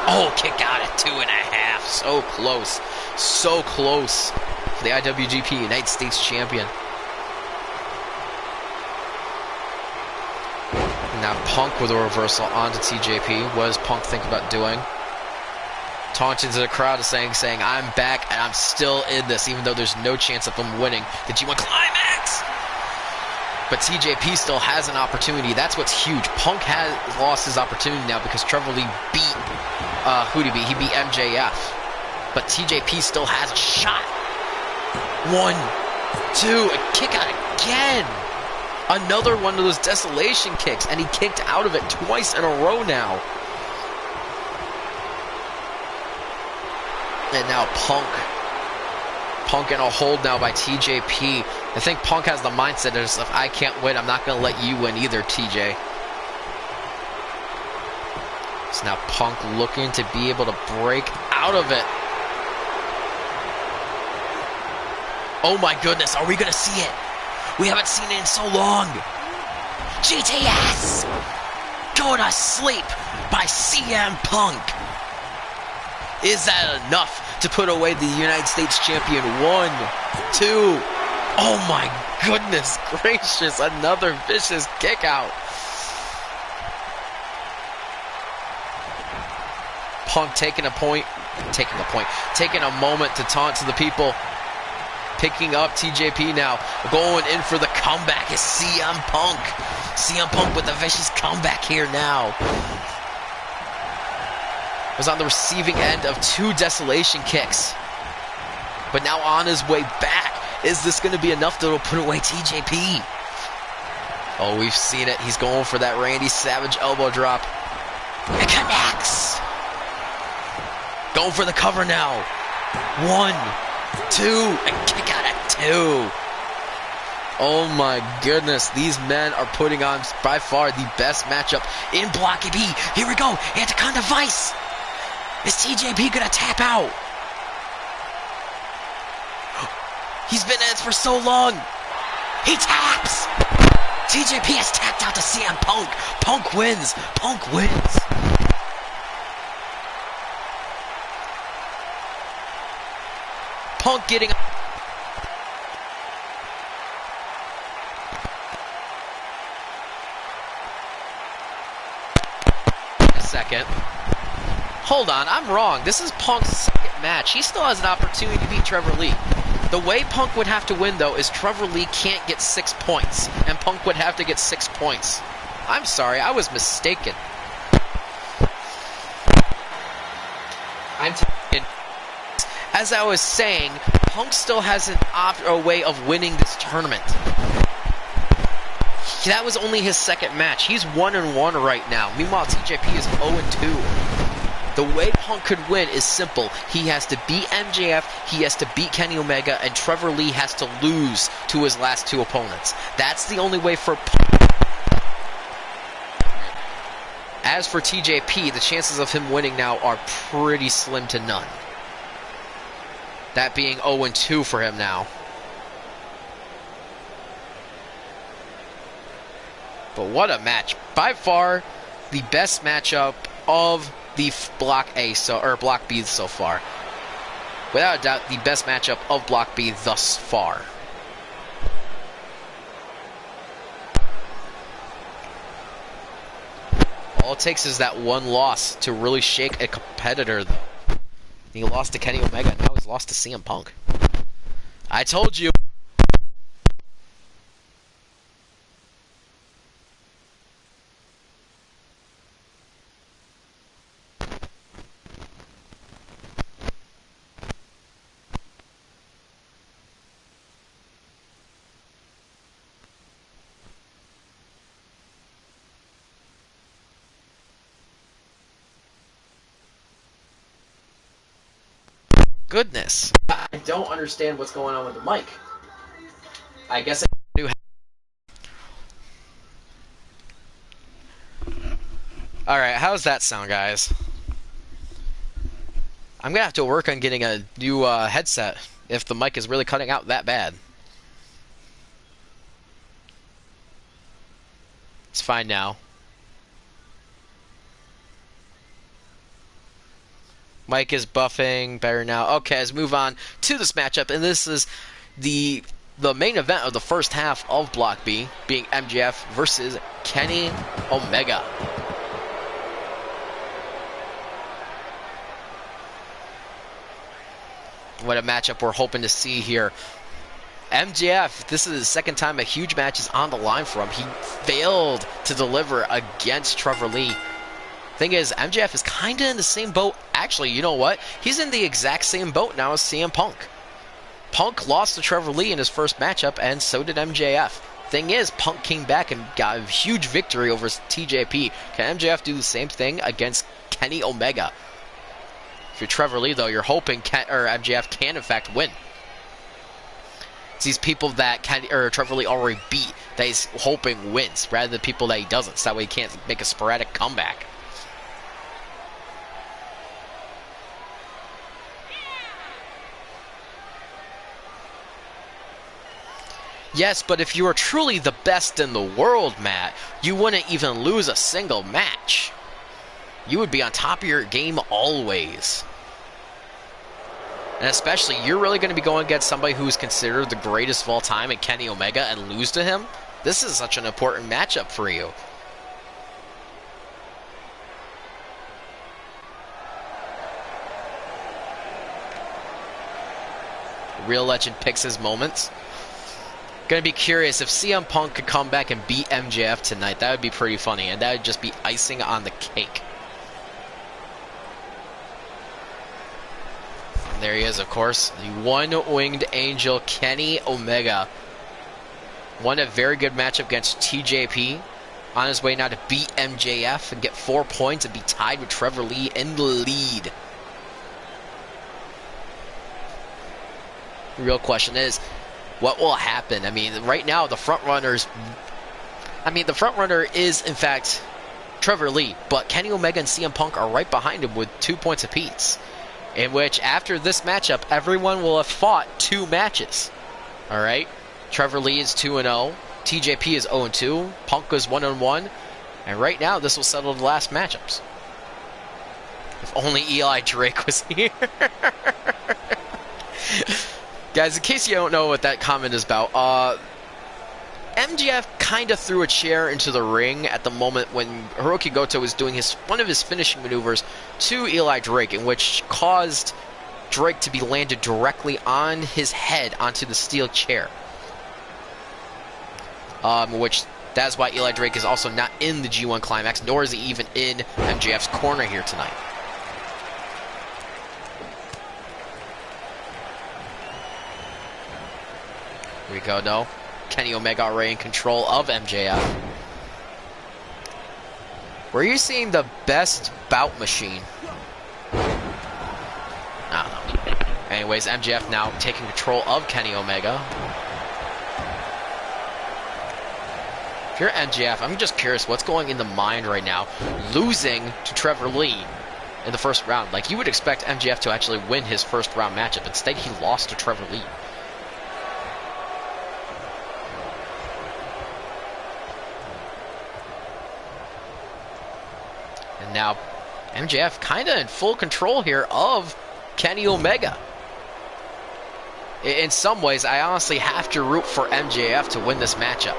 Oh, kick out at 2.5. So close. So close for the IWGP United States Champion. Now Punk with a reversal onto TJP. What does Punk think about doing? Taunting to the crowd, saying, I'm back and I'm still in this, even though there's no chance of him winning the G1 Climax. But TJP still has an opportunity. That's what's huge. Punk has lost his opportunity now because Trevor Lee beat, who did he beat? He beat MJF. But TJP still has a shot. 1, 2, a kick out again. Another one of those desolation kicks, and he kicked out of it twice in a row now. And now Punk in a hold now by TJP. I think Punk has the mindset of, if I can't win, I'm not going to let you win either, TJ. So now Punk looking to be able to break out of it. Oh my goodness, are we going to see it? We haven't seen it in so long. GTS! Go to sleep by CM Punk. Is that enough to put away the United States Champion? 1, 2. Oh my goodness gracious. Another vicious kick out. Punk taking a moment to taunt to the people. Picking up TJP now. Going in for the comeback is CM Punk. CM Punk with a vicious comeback here now. Was on the receiving end of 2 desolation kicks. But now on his way back. Is this going to be enough to put away TJP? Oh, we've seen it. He's going for that Randy Savage elbow drop. It connects. Going for the cover now. 1, 2, and kick out at 2. Oh my goodness, these men are putting on by far the best matchup in Block B. Here we go, Anaconda Vice. Is TJP gonna tap out? He's been in it for so long. He taps. TJP has tapped out to CM Punk. Punk wins. Punk wins. Punk getting a second. Hold on, I'm wrong. This is Punk's second match. He still has an opportunity to beat Trevor Lee. The way Punk would have to win, though, is Trevor Lee can't get 6 points, and Punk would have to get 6 points. I'm sorry, I was mistaken. As I was saying, Punk still has a way of winning this tournament. That was only his second match. He's 1-1 right now. Meanwhile, TJP is 0-2. The way Punk could win is simple. He has to beat MJF, he has to beat Kenny Omega, and Trevor Lee has to lose to his last 2 opponents. That's the only way for Punk. As for TJP, the chances of him winning now are pretty slim to none. That being 0-2 for him now. But what a match. By far, the best matchup of the Block A, or Block B so far. without a doubt, the best matchup of Block B thus far. All it takes is that one loss to really shake a competitor, though. He lost to Kenny Omega, now he's lost to CM Punk. I told you. Goodness. I don't understand what's going on with the mic. I guess I do. Alright, how's that sound, guys? I'm gonna have to work on getting a new headset if the mic is really cutting out that bad. It's fine now. Mike is buffing better now. Okay, let's move on to this matchup, and this is the main event of the first half of Block B, being MJF versus Kenny Omega. What a matchup we're hoping to see here. MJF, this is the second time a huge match is on the line for him. He failed to deliver against Trevor Lee. Thing is, MJF is kind of in the same boat. Actually, you know what? He's in the exact same boat now as CM Punk. Punk lost to Trevor Lee in his first matchup, and so did MJF. Thing is, Punk came back and got a huge victory over TJP. Can MJF do the same thing against Kenny Omega? If you're Trevor Lee, though, you're hoping MJF can, in fact, win. It's these people that Trevor Lee already beat that he's hoping wins, rather than people that he doesn't, so that way he can't make a sporadic comeback. Yes, but if you were truly the best in the world, Matt, you wouldn't even lose a single match. You would be on top of your game always. And especially, you're really going to be going against somebody who's considered the greatest of all time in Kenny Omega and lose to him? This is such an important matchup for you. Real legend picks his moments. Gonna be curious if CM Punk could come back and beat MJF tonight. That would be pretty funny, and that would just be icing on the cake. And there he is, of course, the one-winged angel, Kenny Omega. Won a very good matchup against TJP. On his way now to beat MJF and get 4 points and be tied with Trevor Lee in the lead. The real question is, what will happen? I mean, right now, the front runner is, in fact, Trevor Lee, but Kenny Omega and CM Punk are right behind him with 2 points apiece, in which, after this matchup, everyone will have fought 2 matches. Alright? Trevor Lee is 2-0, TJP is 0-2, Punk is 1-1, and right now, this will settle the last matchups. If only Eli Drake was here. Guys, in case you don't know what that comment is about, MJF kind of threw a chair into the ring at the moment when Hirooki Goto was doing one of his finishing maneuvers to Eli Drake, in which caused Drake to be landed directly on his head onto the steel chair. Which, that's why Eli Drake is also not in the G1 Climax, nor is he even in MJF's corner here tonight. Here we go, no. Kenny Omega already in control of MJF. Where are you seeing the best bout machine? I don't know. Anyways, MJF now taking control of Kenny Omega. If you're MJF, I'm just curious what's going in the mind right now. Losing to Trevor Lee in the first round. Like, you would expect MJF to actually win his first round matchup. Instead, he lost to Trevor Lee. And now, MJF kind of in full control here of Kenny Omega. In some ways, I honestly have to root for MJF to win this matchup,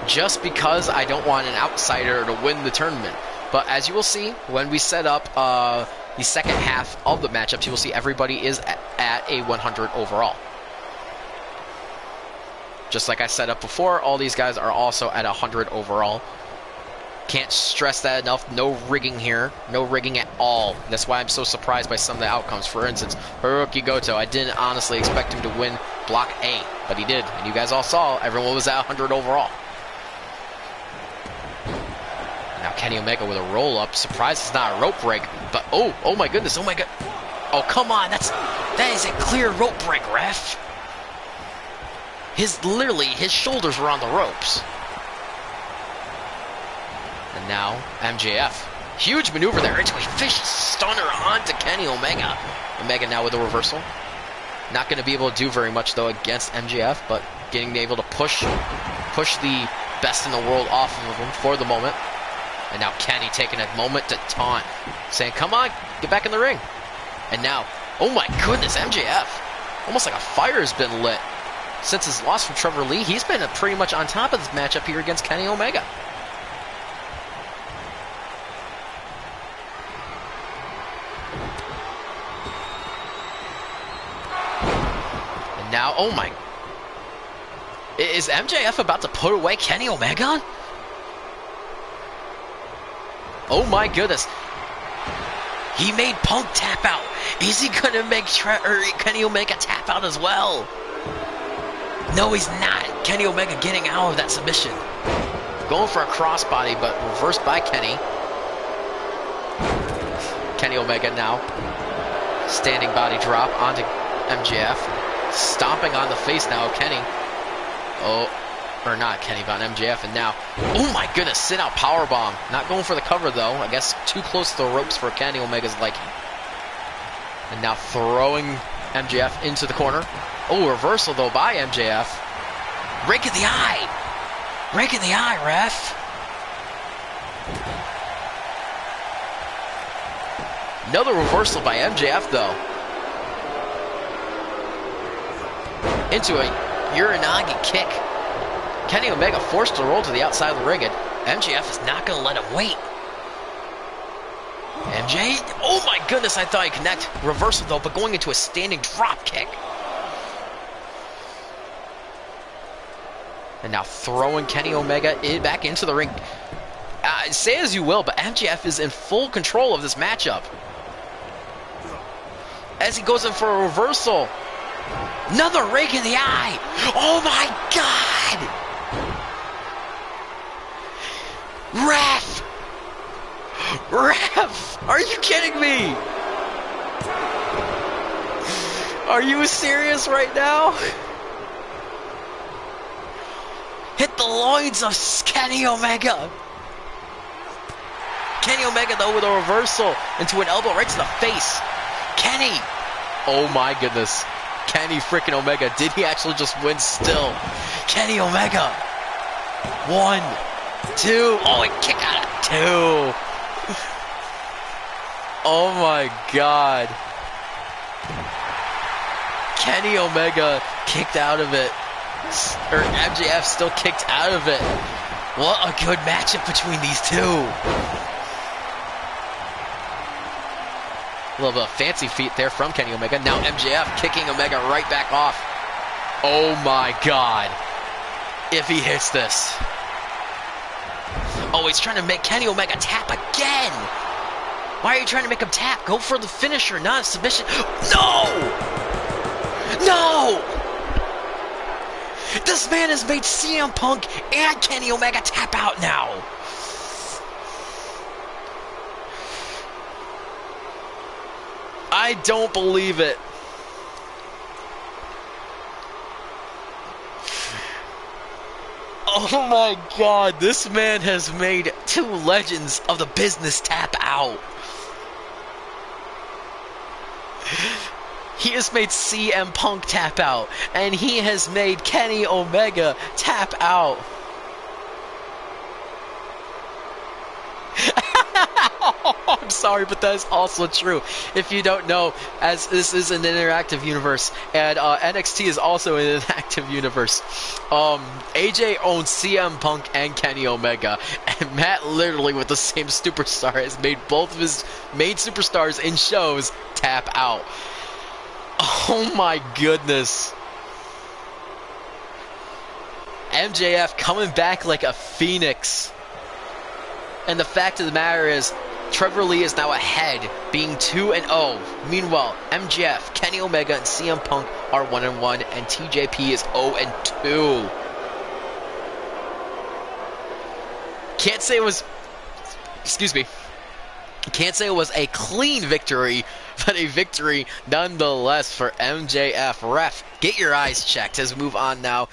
just because I don't want an outsider to win the tournament. But as you will see, when we set up the second half of the matchups, you will see everybody is at a 100 overall. Just like I set up before, all these guys are also at 100 overall. Can't stress that enough. No rigging here. No rigging at all. That's why I'm so surprised by some of the outcomes. For instance, Hirooki Goto, I didn't honestly expect him to win Block A, but he did. And you guys all saw, everyone was at 100 overall. Now Kenny Omega with a roll-up. Surprised it's not a rope break, but oh my goodness, oh my god. Oh, come on, that is a clear rope break, ref. Literally, his shoulders were on the ropes. And now, MJF. Huge maneuver there into a fish stunner onto Kenny Omega. Omega now with a reversal. Not going to be able to do very much, though, against MJF, but getting able to push the best in the world off of him for the moment. And now Kenny taking a moment to taunt, saying, come on, get back in the ring. And now, oh my goodness, MJF. Almost like a fire has been lit. Since his loss from Trevor Lee, he's been pretty much on top of this matchup here against Kenny Omega. And now, oh my... Is MJF about to put away Kenny Omega? Oh my goodness. He made Punk tap out. Is he going to make Kenny Omega tap out as well? No, he's not. Kenny Omega getting out of that submission. Going for a crossbody, but reversed by Kenny. Kenny Omega now. Standing body drop onto MJF. Stomping on the face now of Kenny. Oh, or not Kenny, but MJF. And now, oh my goodness, sit out powerbomb. Not going for the cover though. I guess too close to the ropes for Kenny Omega's liking. And now throwing MJF into the corner. Oh, reversal though by MJF. Rake in the eye. Rake in the eye, ref. Another reversal by MJF though. Into a Uranagi kick. Kenny Omega forced to roll to the outside of the ring, and MJF is not going to let him wait. MJ, oh my goodness, I thought he'd connect. Reversal though, but going into a standing drop kick. And now throwing Kenny Omega back into the ring. Say as you will, but MJF is in full control of this matchup. As he goes in for a reversal. Another rake in the eye. Oh my god. Ref. Ref. Are you kidding me? Are you serious right now? Hit the loins of Kenny Omega. Kenny Omega though with a reversal into an elbow right to the face. Kenny. Oh my goodness. Kenny freaking Omega. Did he actually just win still? Kenny Omega. 1, 2. Oh, he kicked out of 2. Oh my god. Kenny Omega kicked out of it. Or MJF still kicked out of it. What a good matchup between these two. A little bit of fancy feet there from Kenny Omega. Now MJF kicking Omega right back off. Oh my god. If he hits this. Oh, he's trying to make Kenny Omega tap again. Why are you trying to make him tap? Go for the finisher, not a submission. No! No! This man has made CM Punk and Kenny Omega tap out now. I don't believe it. Oh my god, this man has made 2 legends of the business tap out. He has made CM Punk tap out, and he has made Kenny Omega tap out. I'm sorry, but that is also true. If you don't know, as this is an interactive universe, and NXT is also an interactive universe. AJ owns CM Punk and Kenny Omega, and Matt literally, with the same superstar, has made both of his main superstars in shows tap out. Oh my goodness. MJF coming back like a phoenix. And the fact of the matter is, Trevor Lee is now ahead, being 2-0. Meanwhile, MJF, Kenny Omega, and CM Punk are 1-1, and TJP is 0-2. Can't say it was... Excuse me. Can't say it was a clean victory, but a victory nonetheless for MJF. Ref, get your eyes checked as we move on now.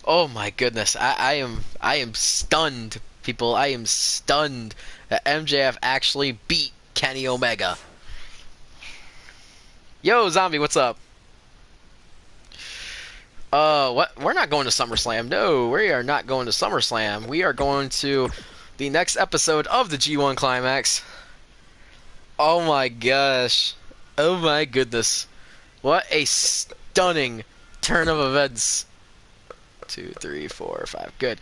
Oh my goodness, I am stunned, people. I am stunned that MJF actually beat Kenny Omega. Yo, Zombie, what's up? What? We're not going to SummerSlam. No, we are not going to SummerSlam. We are going to the next episode of the G1 Climax. Oh my gosh. Oh my goodness. What a stunning turn of events. 2, 3, 4, 5. Good.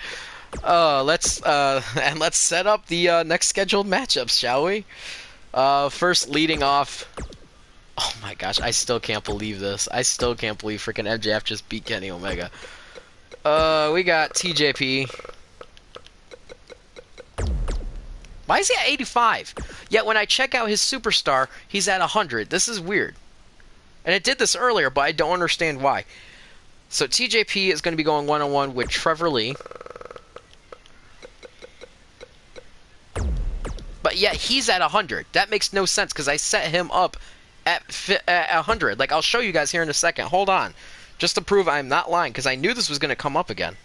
Let's set up the next scheduled matchups, shall we? First, leading off. Oh my gosh, I still can't believe this. I still can't believe freaking MJF just beat Kenny Omega. We got TJP. Why is he at 85? Yet when I check out his superstar, he's at 100. This is weird. And it did this earlier, but I don't understand why. So TJP is going to be going 1-on-1 with Trevor Lee. But yet he's at 100. That makes no sense because I set him up at 100. Like, I'll show you guys here in a second. Hold on. Just to prove I'm not lying, because I knew this was going to come up again.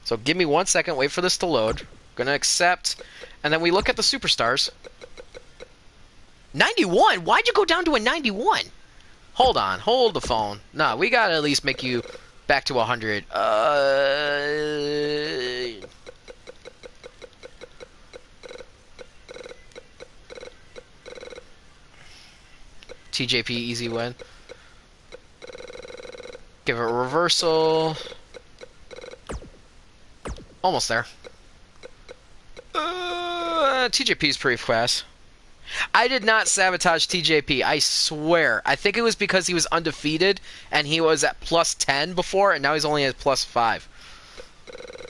So give me 1 second. Wait for this to load. Going to accept. And then we look at the superstars. 91? Why'd you go down to a 91? Hold on. Hold the phone. Nah, we got to at least make you back to 100. TJP, easy win. Give it a reversal. Almost there. TJP's pretty fast. I did not sabotage TJP, I swear. I think it was because he was undefeated, and he was at plus 10 before, and now he's only at plus 5.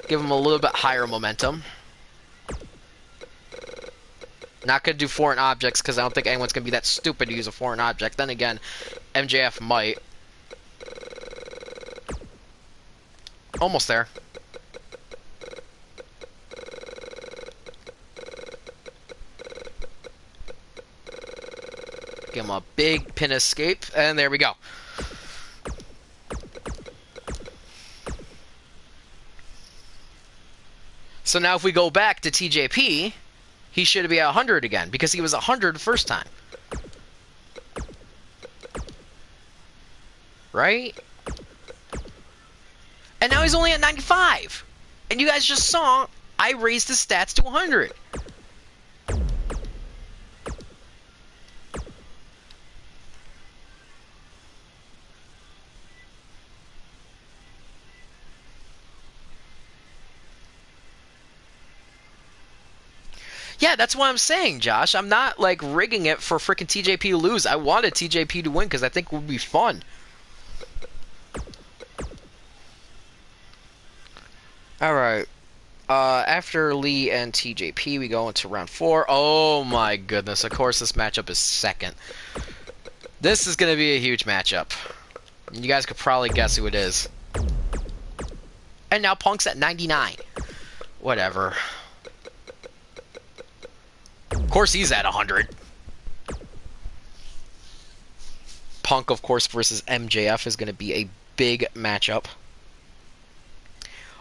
Give him a little bit higher momentum. Not going to do foreign objects, because I don't think anyone's going to be that stupid to use a foreign object. Then again, MJF might. Almost there. Give him a big pin escape, and there we go. So now if we go back to TJP, he should be at 100 again, because he was 100 the first time. Right? And now he's only at 95. And you guys just saw I raised his stats to 100. Yeah, that's what I'm saying, Josh. I'm not, like, rigging it for freaking TJP to lose. I wanted TJP to win because I think it would be fun. Alright. After Lee and TJP, we go into round 4. Oh, my goodness. Of course, this matchup is second. This is going to be a huge matchup. You guys could probably guess who it is. And now Punk's at 99. Whatever. Of course he's at 100. Punk, of course, versus MJF is going to be a big matchup.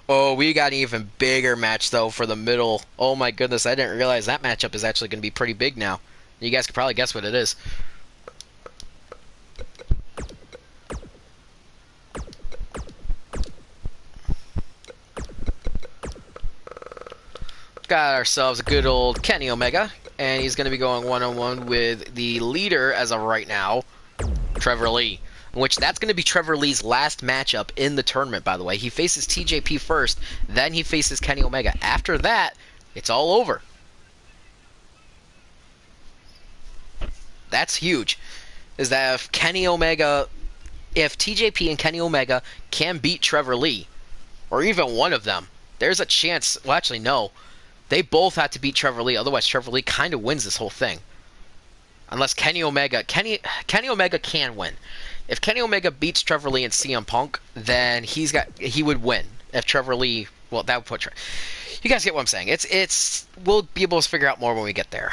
Oh, we got an even bigger match, though, for the middle. Oh, my goodness. I didn't realize that matchup is actually going to be pretty big now. You guys could probably guess what it is. got ourselves a good old Kenny Omega, and he's going to be going one-on-one with the leader as of right now, Trevor Lee. Which that's going to be Trevor Lee's last matchup in the tournament, by the way. He faces TJP first, then he faces Kenny Omega. After that, it's all over. That's huge. Is that if TJP and Kenny Omega can beat Trevor Lee, or even one of them, there's a chance. Well, actually, no. They both have to beat Trevor Lee. Otherwise, Trevor Lee kind of wins this whole thing. Unless Kenny Omega can win. If Kenny Omega beats Trevor Lee and CM Punk, then he would win. If Trevor Lee, well, that would put. You guys get what I'm saying. We'll be able to figure out more when we get there.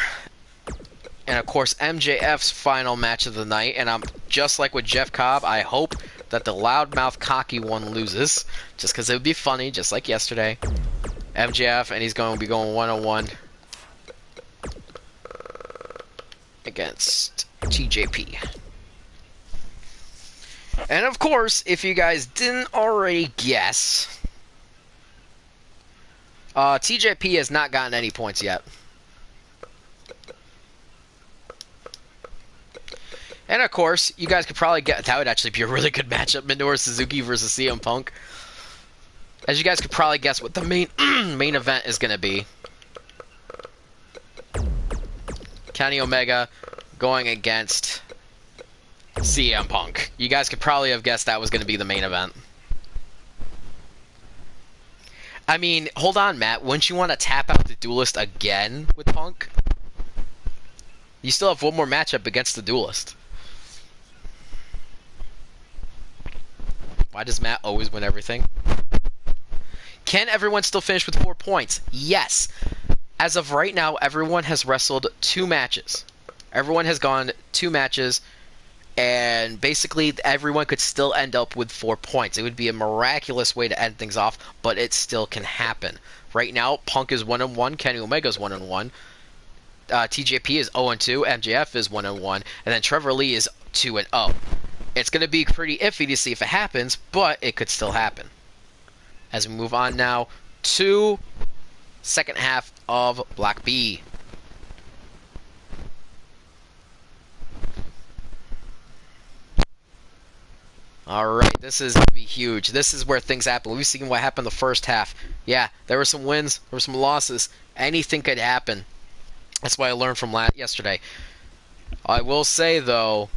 And of course, MJF's final match of the night, and I'm just like with Jeff Cobb. I hope that the loudmouth, cocky one loses, just because it would be funny, just like yesterday. MJF, and he's going to be going one-on-one against TJP. And of course, if you guys didn't already guess, TJP has not gotten any points yet. And of course, you guys could probably get, that would actually be a really good matchup, Minoru Suzuki versus CM Punk. As you guys could probably guess what the main event is going to be. Kenny Omega going against CM Punk. You guys could probably have guessed that was going to be the main event. I mean, hold on, Matt. Wouldn't you want to tap out the Duelist again with Punk? You still have one more matchup against the Duelist. Why does Matt always win everything? Can everyone still finish with 4 points? Yes. As of right now, everyone has wrestled 2 matches. Everyone has gone 2 matches, and basically everyone could still end up with 4 points. It would be a miraculous way to end things off, but it still can happen. Right now, Punk is 1-1, Kenny Omega is 1-1, TJP is 0-2, MJF is 1-1, and then Trevor Lee is 2-0. It's going to be pretty iffy to see if it happens, but it could still happen. As we move on now to second half of Block B. Alright, this is going to be huge. This is where things happen. We've seen what happened the first half. Yeah, there were some wins, there were some losses. Anything could happen. That's what I learned from yesterday. I will say, though,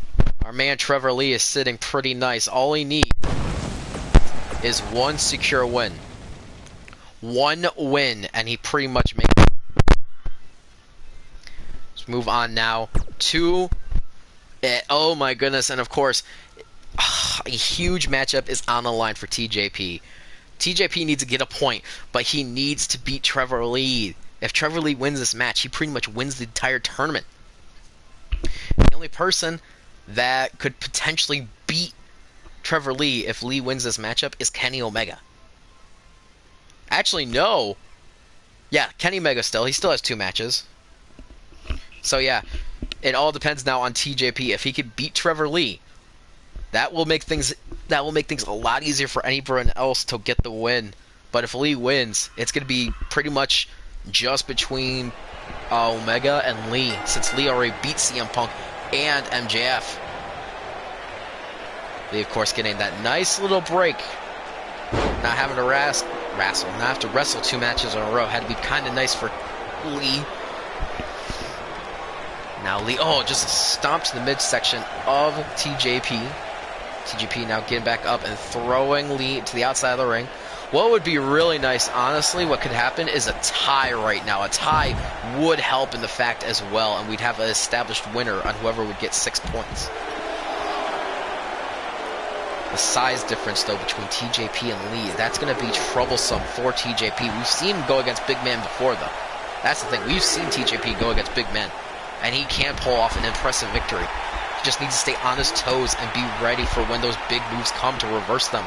our man Trevor Lee is sitting pretty nice. All he needs is one secure win. One win, and he pretty much made it. Let's move on now to it. Oh my goodness, and of course, a huge matchup is on the line for TJP. TJP needs to get a point, but he needs to beat Trevor Lee. If Trevor Lee wins this match, he pretty much wins the entire tournament. The only person that could potentially beat Trevor Lee if Lee wins this matchup is Kenny Omega. Actually, no. Yeah, Kenny Omega still. He still has 2 matches. So yeah, it all depends now on TJP. If he could beat Trevor Lee, that will make things a lot easier for anyone else to get the win. But if Lee wins, it's going to be pretty much just between Omega and Lee, since Lee already beat CM Punk and MJF. Lee, of course, getting that nice little break. Not having to wrestle 2 matches in a row. Had to be kind of nice for Lee. Now Lee, just stomped to the midsection of TJP. TJP now getting back up and throwing Lee to the outside of the ring. What would be really nice, honestly, what could happen is a tie right now. A tie would help in the fact as well, and we'd have an established winner on whoever would get 6 points. The size difference, though, between TJP and Lee, that's going to be troublesome for TJP. We've seen him go against big men before, though. That's the thing. We've seen TJP go against big men, and he can pull off an impressive victory. He just needs to stay on his toes and be ready for when those big moves come to reverse them.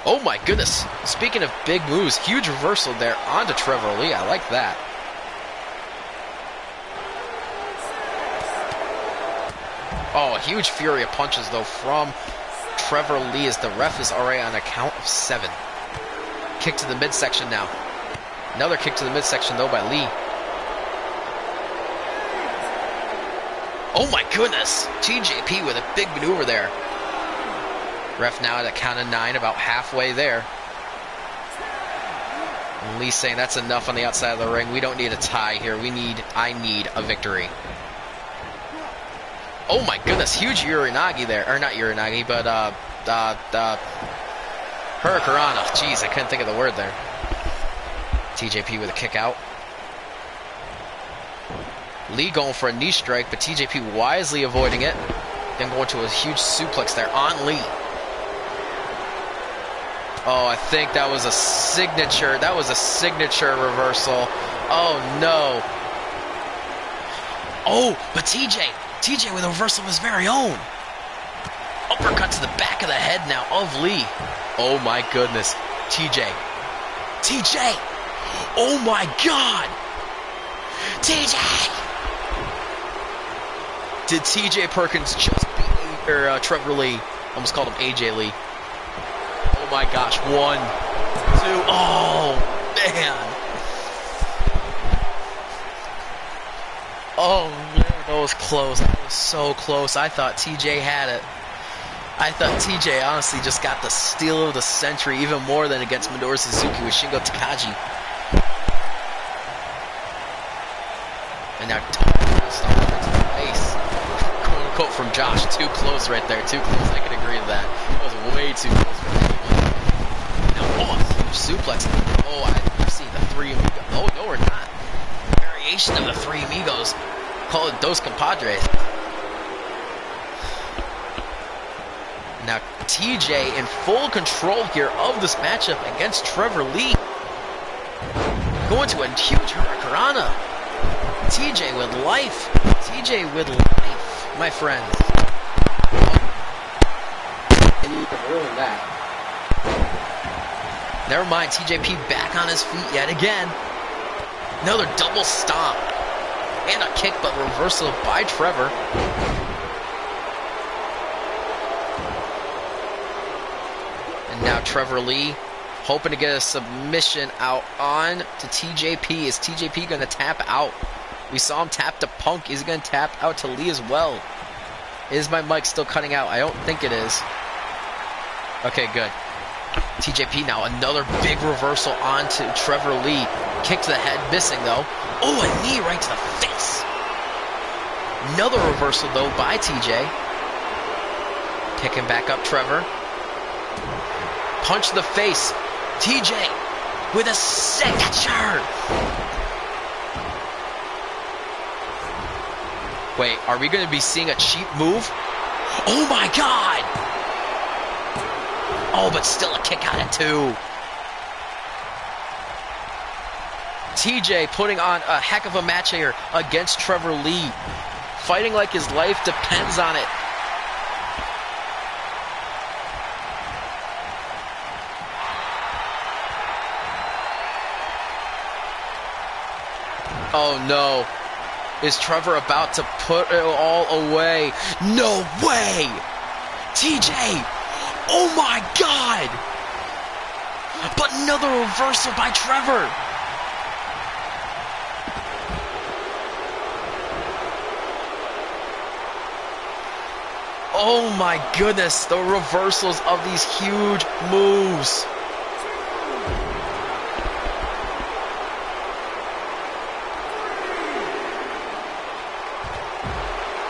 Oh my goodness. Speaking of big moves, huge reversal there onto Trevor Lee. I like that. Oh, a huge fury of punches, though, from Trevor Lee as the ref is already on a count of 7. Kick to the midsection now. Another kick to the midsection, though, by Lee. Oh, my goodness. TJP with a big maneuver there. Ref now at a count of 9, about halfway there. And Lee saying that's enough on the outside of the ring. We don't need a tie here. I need a victory. Oh my goodness, huge Uranagi there. Or not Uranagi, but Hurricanrana. Jeez, I couldn't think of the word there. TJP with a kick out. Lee going for a knee strike, but TJP wisely avoiding it. Then going to a huge suplex there on Lee. Oh, I think that was a signature. That was a signature reversal. Oh, no. Oh, but TJ with a reversal of his very own. Uppercut to the back of the head now of Lee. Oh, my goodness. TJ. Oh, my God. TJ. Did TJ Perkins just beat Trevor Lee? Almost called him AJ Lee. Oh my gosh, 1, 2, oh man. Oh man, that was close. That was so close. I thought TJ had it. I thought TJ honestly just got the steal of the century, even more than against Minoru Suzuki with Shingo Takagi. And now stop to the face. Quote unquote from Josh, too close right there, too close. I can agree with that. It was way too close for anyone. Oh, a huge suplex. Oh, I've seen the Three Amigos. Oh, no, we're not. Variation of the Three Amigos. Call it Dos Compadres. Now, TJ in full control here of this matchup against Trevor Lee. Going to a huge Hurricanrana. TJ with life. TJ with life, my friends. And you can ruin that. Never mind, TJP back on his feet yet again. Another double stomp. And a kick, but reversal by Trevor. And now Trevor Lee hoping to get a submission out on to TJP. Is TJP going to tap out? We saw him tap to Punk. Is he going to tap out to Lee as well? Is my mic still cutting out? I don't think it is. Okay, good. TJP now, another big reversal onto Trevor Lee. Kick to the head, missing though. Oh, a knee right to the face. Another reversal though by TJ. Picking back up Trevor. Punch to the face. TJ with a signature. Wait, are we going to be seeing a cheap move? Oh my God! Oh, but still a kick out of 2. TJ putting on a heck of a match here against Trevor Lee. Fighting like his life depends on it. Oh no. Is Trevor about to put it all away? No way! TJ! Oh my God! But another reversal by Trevor. Oh my goodness, the reversals of these huge moves.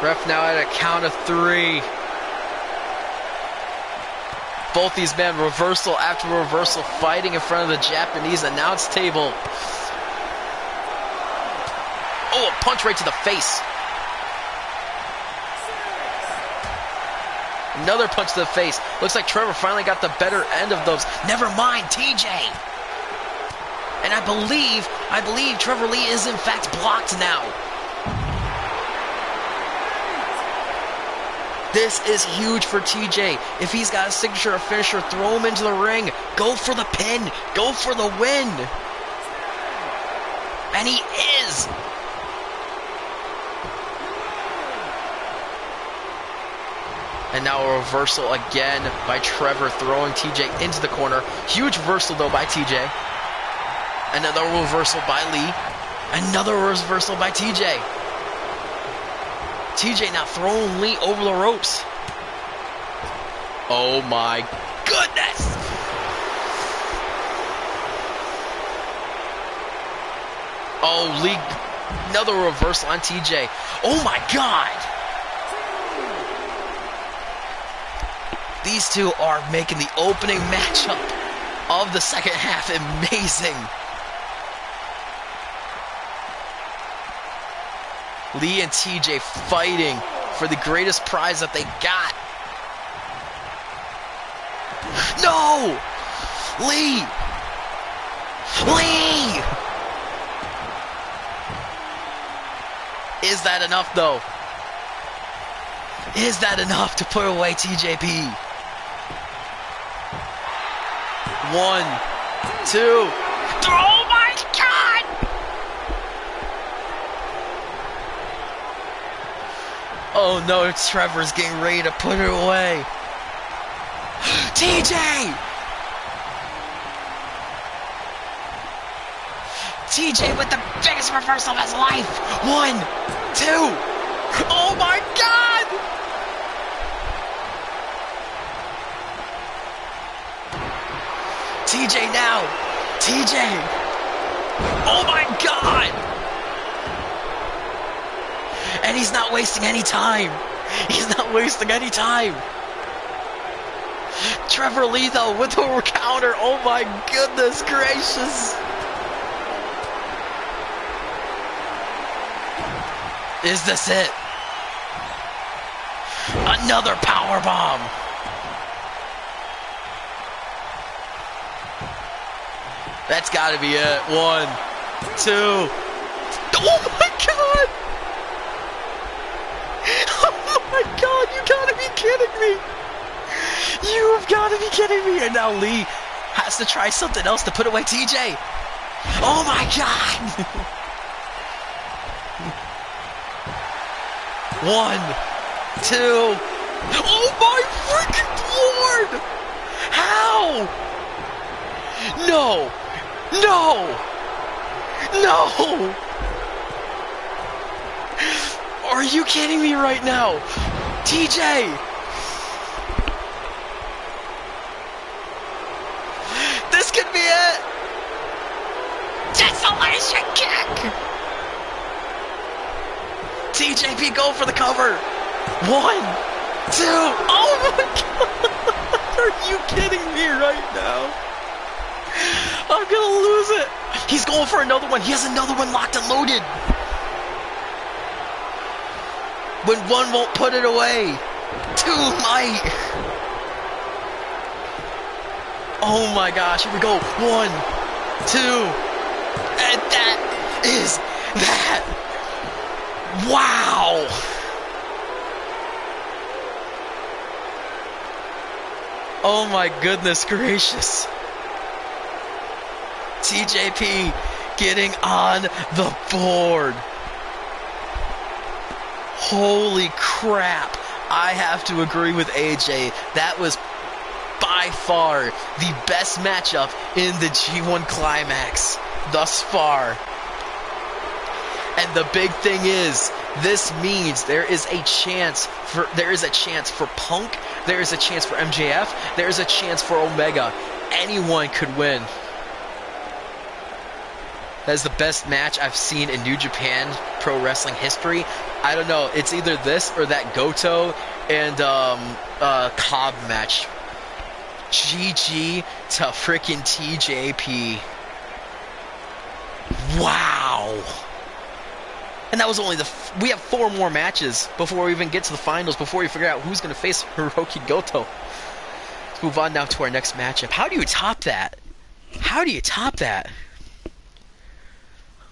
Ref now at a count of 3. Both these men reversal after reversal fighting in front of the Japanese announce table. Oh, a punch right to the face. Another punch to the face. Looks like Trevor finally got the better end of those. Never mind, TJ. And I believe Trevor Lee is in fact blocked now. This is huge for TJ. If he's got a signature or finisher, throw him into the ring. Go for the pin. Go for the win. And he is. And now a reversal again by Trevor, throwing TJ into the corner. Huge reversal though by TJ. Another reversal by Lee. Another reversal by TJ. TJ now throwing Lee over the ropes. Oh my goodness! Oh, Lee, another reversal on TJ. Oh my God! These two are making the opening matchup of the second half amazing. Lee and TJ fighting for the greatest prize that they got. No! Lee! Lee! Is that enough, though? Is that enough to put away TJP? 1, 2, oh my God! Oh no, Trevor's getting ready to put it away. TJ! TJ with the biggest reversal of his life. 1, 2. Oh my God! TJ now. TJ. Oh my God! And he's not wasting any time. He's not wasting any time. Trevor Lee, though, with the counter. Oh my goodness gracious. Is this it? Another power bomb. That's got to be it. 1, 2. Oh my God! Oh my God! You gotta be kidding me! You've got to be kidding me! And now Lee has to try something else to put away TJ. Oh my God! 1, 2. Oh my freaking Lord! How? No! No! No! Are you kidding me right now? TJ! This could be it! Desolation kick! TJP go for the cover! 1, 2, oh my God! Are you kidding me right now? I'm gonna lose it! He's going for another one! He has another one locked and loaded! When one won't put it away, 2 might! Oh my gosh, here we go! 1, 2, and that is that! Wow! Oh my goodness gracious. TJP getting on the board. Holy crap. I have to agree with AJ. That was by far the best matchup in the G1 Climax thus far. And the big thing is, this means there is a chance for Punk, there is a chance for MJF, there is a chance for Omega. Anyone could win. That is the best match I've seen in New Japan Pro Wrestling history. I don't know, it's either this or that Goto and Cobb match. GG to freaking TJP. Wow. And that was only we have 4 more matches before we even get to the finals, before we figure out who's going to face Hirooki Goto. Let's move on now to our next matchup. How do you top that? How do you top that?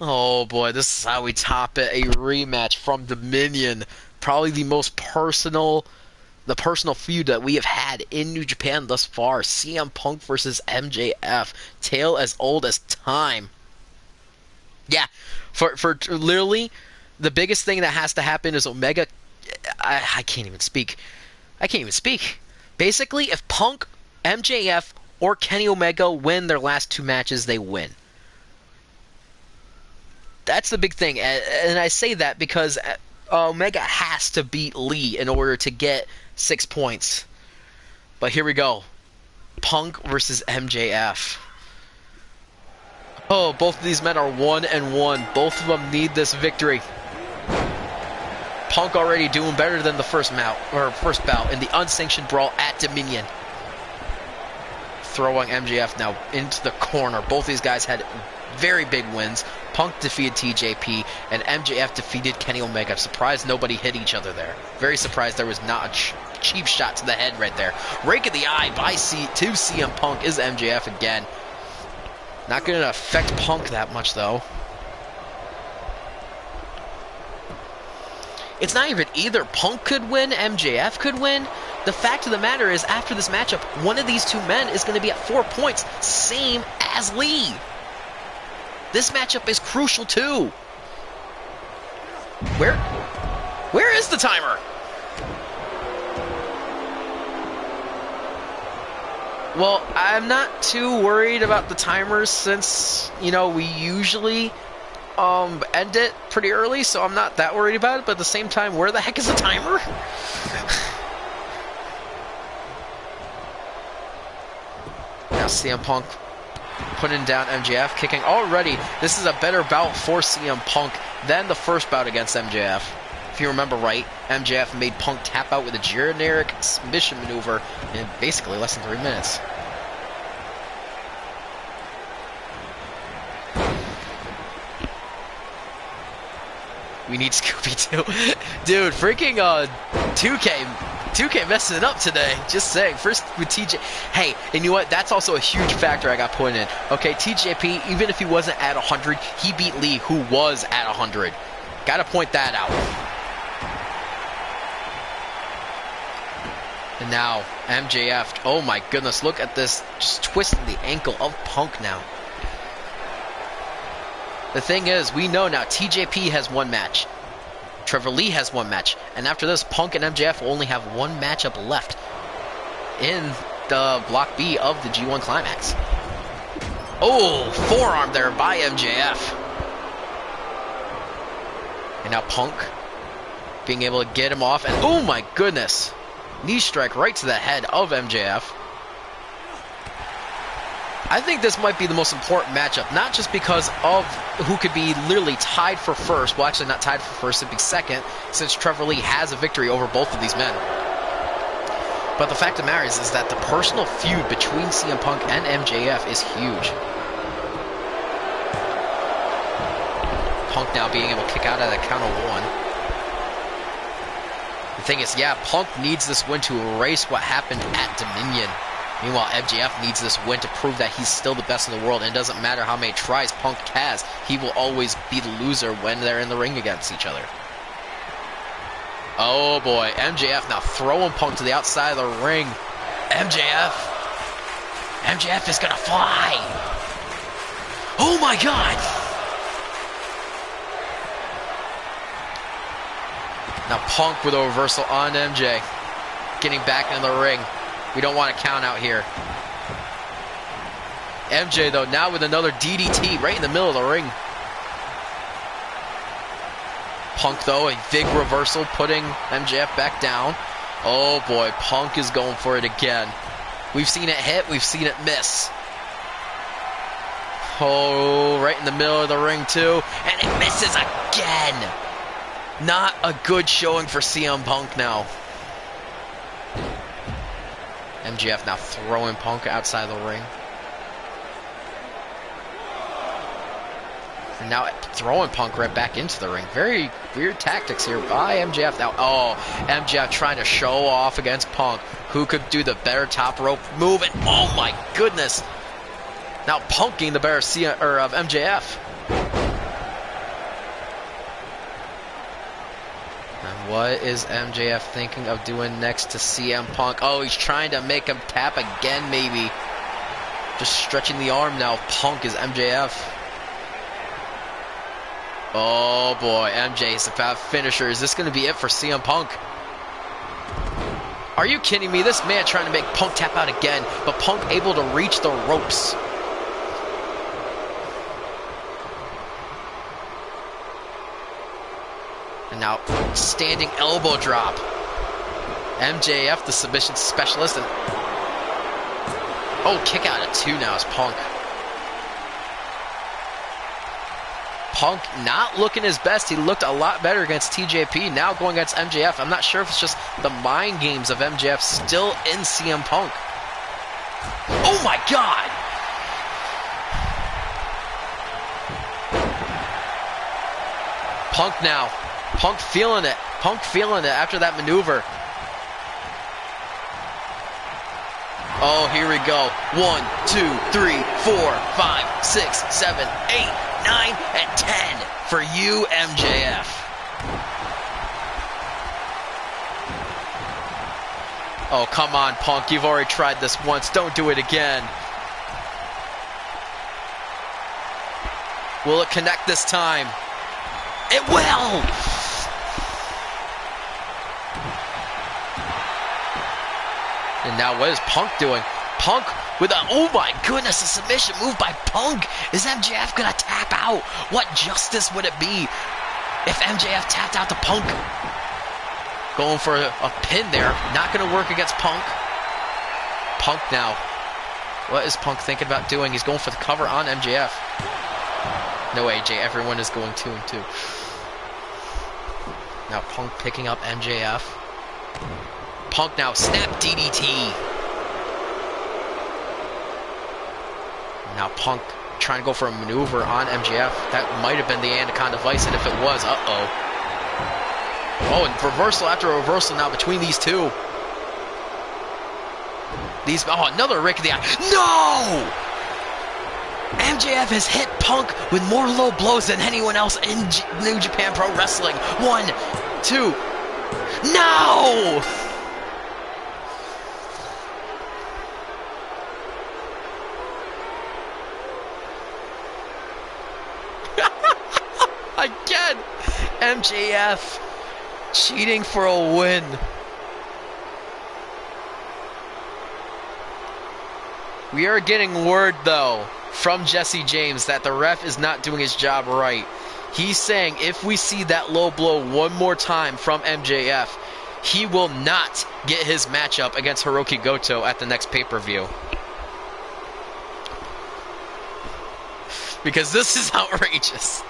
Oh boy, this is how we top it. A rematch from Dominion. Probably the most personal feud that we have had in New Japan thus far. CM Punk versus MJF. Tale as old as time. Yeah, for literally, the biggest thing that has to happen is Omega. I can't even speak. I can't even speak. Basically, if Punk, MJF, or Kenny Omega win their last 2 matches, they win. That's the big thing, and I say that because Omega has to beat Lee in order to get 6 points. But here we go. Punk versus MJF. Oh, both of these men are 1-1. Both of them need this victory. Punk already doing better than the first bout in the unsanctioned brawl at Dominion. Throwing MJF now into the corner. Both these guys had very big wins. Punk defeated TJP, and MJF defeated Kenny Omega. Surprised nobody hit each other there. Very surprised there was not a cheap shot to the head right there. Rake of the eye by to CM Punk is MJF again. Not going to affect Punk that much, though. It's not even either Punk could win, MJF could win. The fact of the matter is, after this matchup, one of these two men is going to be at 4 points, same as Lee. This matchup is crucial, too. Where is the timer? Well, I'm not too worried about the timers since, you know, we usually end it pretty early, so I'm not that worried about it, but at the same time, where the heck is the timer? Now CM Punk putting down MJF, kicking already. This is a better bout for CM Punk than the first bout against MJF. If you remember right, MJF made Punk tap out with a generic submission maneuver in basically less than 3 minutes. We need Scooby-Doo. Dude, freaking 2K messing it up today. Just saying. First with TJ. Hey, and you know what? That's also a huge factor I got put in. Okay, TJP, even if he wasn't at 100, he beat Lee, who was at 100. Gotta point that out. And now, MJF. Oh my goodness, look at this. Just twisting the ankle of Punk now. The thing is, we know now TJP has 1 match. Trevor Lee has 1 match. And after this, Punk and MJF will only have 1 matchup left in the Block B of the G1 Climax. Oh, forearm there by MJF. And now Punk being able to get him off. And oh my goodness. Knee strike right to the head of MJF. I think this might be the most important matchup, not just because of who could be literally tied for first. Well, actually not tied for first, it'd be second, since Trevor Lee has a victory over both of these men. But the fact of the matter is that the personal feud between CM Punk and MJF is huge. Punk now being able to kick out at a count of 1. The thing is, yeah, Punk needs this win to erase what happened at Dominion. Meanwhile, MJF needs this win to prove that he's still the best in the world, and it doesn't matter how many tries Punk has, he will always be the loser when they're in the ring against each other. Oh boy, MJF now throwing Punk to the outside of the ring. MJF is gonna fly. Oh my god! Now Punk with a reversal on MJ. Getting back in the ring. We don't want to count out here. MJ, though, now with another DDT right in the middle of the ring. Punk, though, a big reversal, putting MJF back down. Oh, boy, Punk is going for it again. We've seen it hit, we've seen it miss. Oh, right in the middle of the ring, too. And it misses again. Not a good showing for CM Punk now. MJF now throwing Punk outside the ring. And now throwing Punk right back into the ring. Very weird tactics here by MJF. Now, oh, MJF trying to show off against Punk. Who could do the better top rope move? And oh my goodness. Now Punk getting the better of MJF. What is MJF thinking of doing next to CM Punk? Oh, he's trying to make him tap again, maybe. Just stretching the arm now. Punk is MJF. Oh, boy. MJ's about finisher. Is this going to be it for CM Punk? Are you kidding me? This man trying to make Punk tap out again, but Punk able to reach the ropes. And now, standing elbow drop. MJF, the submission specialist. And oh, kick out at 2 now is Punk. Punk not looking his best. He looked a lot better against TJP. Now going against MJF. I'm not sure if it's just the mind games of MJF still in CM Punk. Oh my God! Punk now. Punk feeling it. Punk feeling it after that maneuver. Oh, here we go. 1, 2, 3, 4, 5, 6, 7, 8, 9, and 10 for you, MJF. Oh, come on, Punk. You've already tried this once. Don't do it again. Will it connect this time? It will! And now what is Punk doing? Punk with a, oh my goodness, a submission move by Punk. Is MJF gonna tap out? What justice would it be if MJF tapped out to Punk? Going for a pin there. Not gonna work against Punk. Punk now. What is Punk thinking about doing? He's going for the cover on MJF. No, AJ, everyone is going 2 and 2. Now Punk picking up MJF. Punk now, snap DDT. Now Punk trying to go for a maneuver on MJF. That might have been the Anaconda Vice, and if it was, uh-oh. Oh, and reversal after reversal now between these two. Oh, another rake of the eye. No! MJF has hit Punk with more low blows than anyone else in New Japan Pro Wrestling. 1, 2. No! Again, MJF cheating for a win. We are getting word, though, from Jesse James that the ref is not doing his job right. He's saying if we see that low blow one more time from MJF, he will not get his matchup against Hirooki Goto at the next pay-per-view. Because this is outrageous.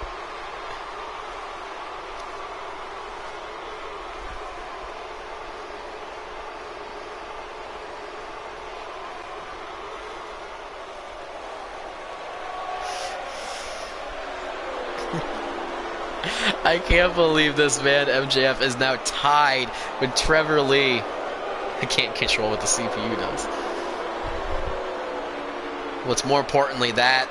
I can't believe this man, MJF, is now tied with Trevor Lee. I can't control what the CPU does. What's more importantly, that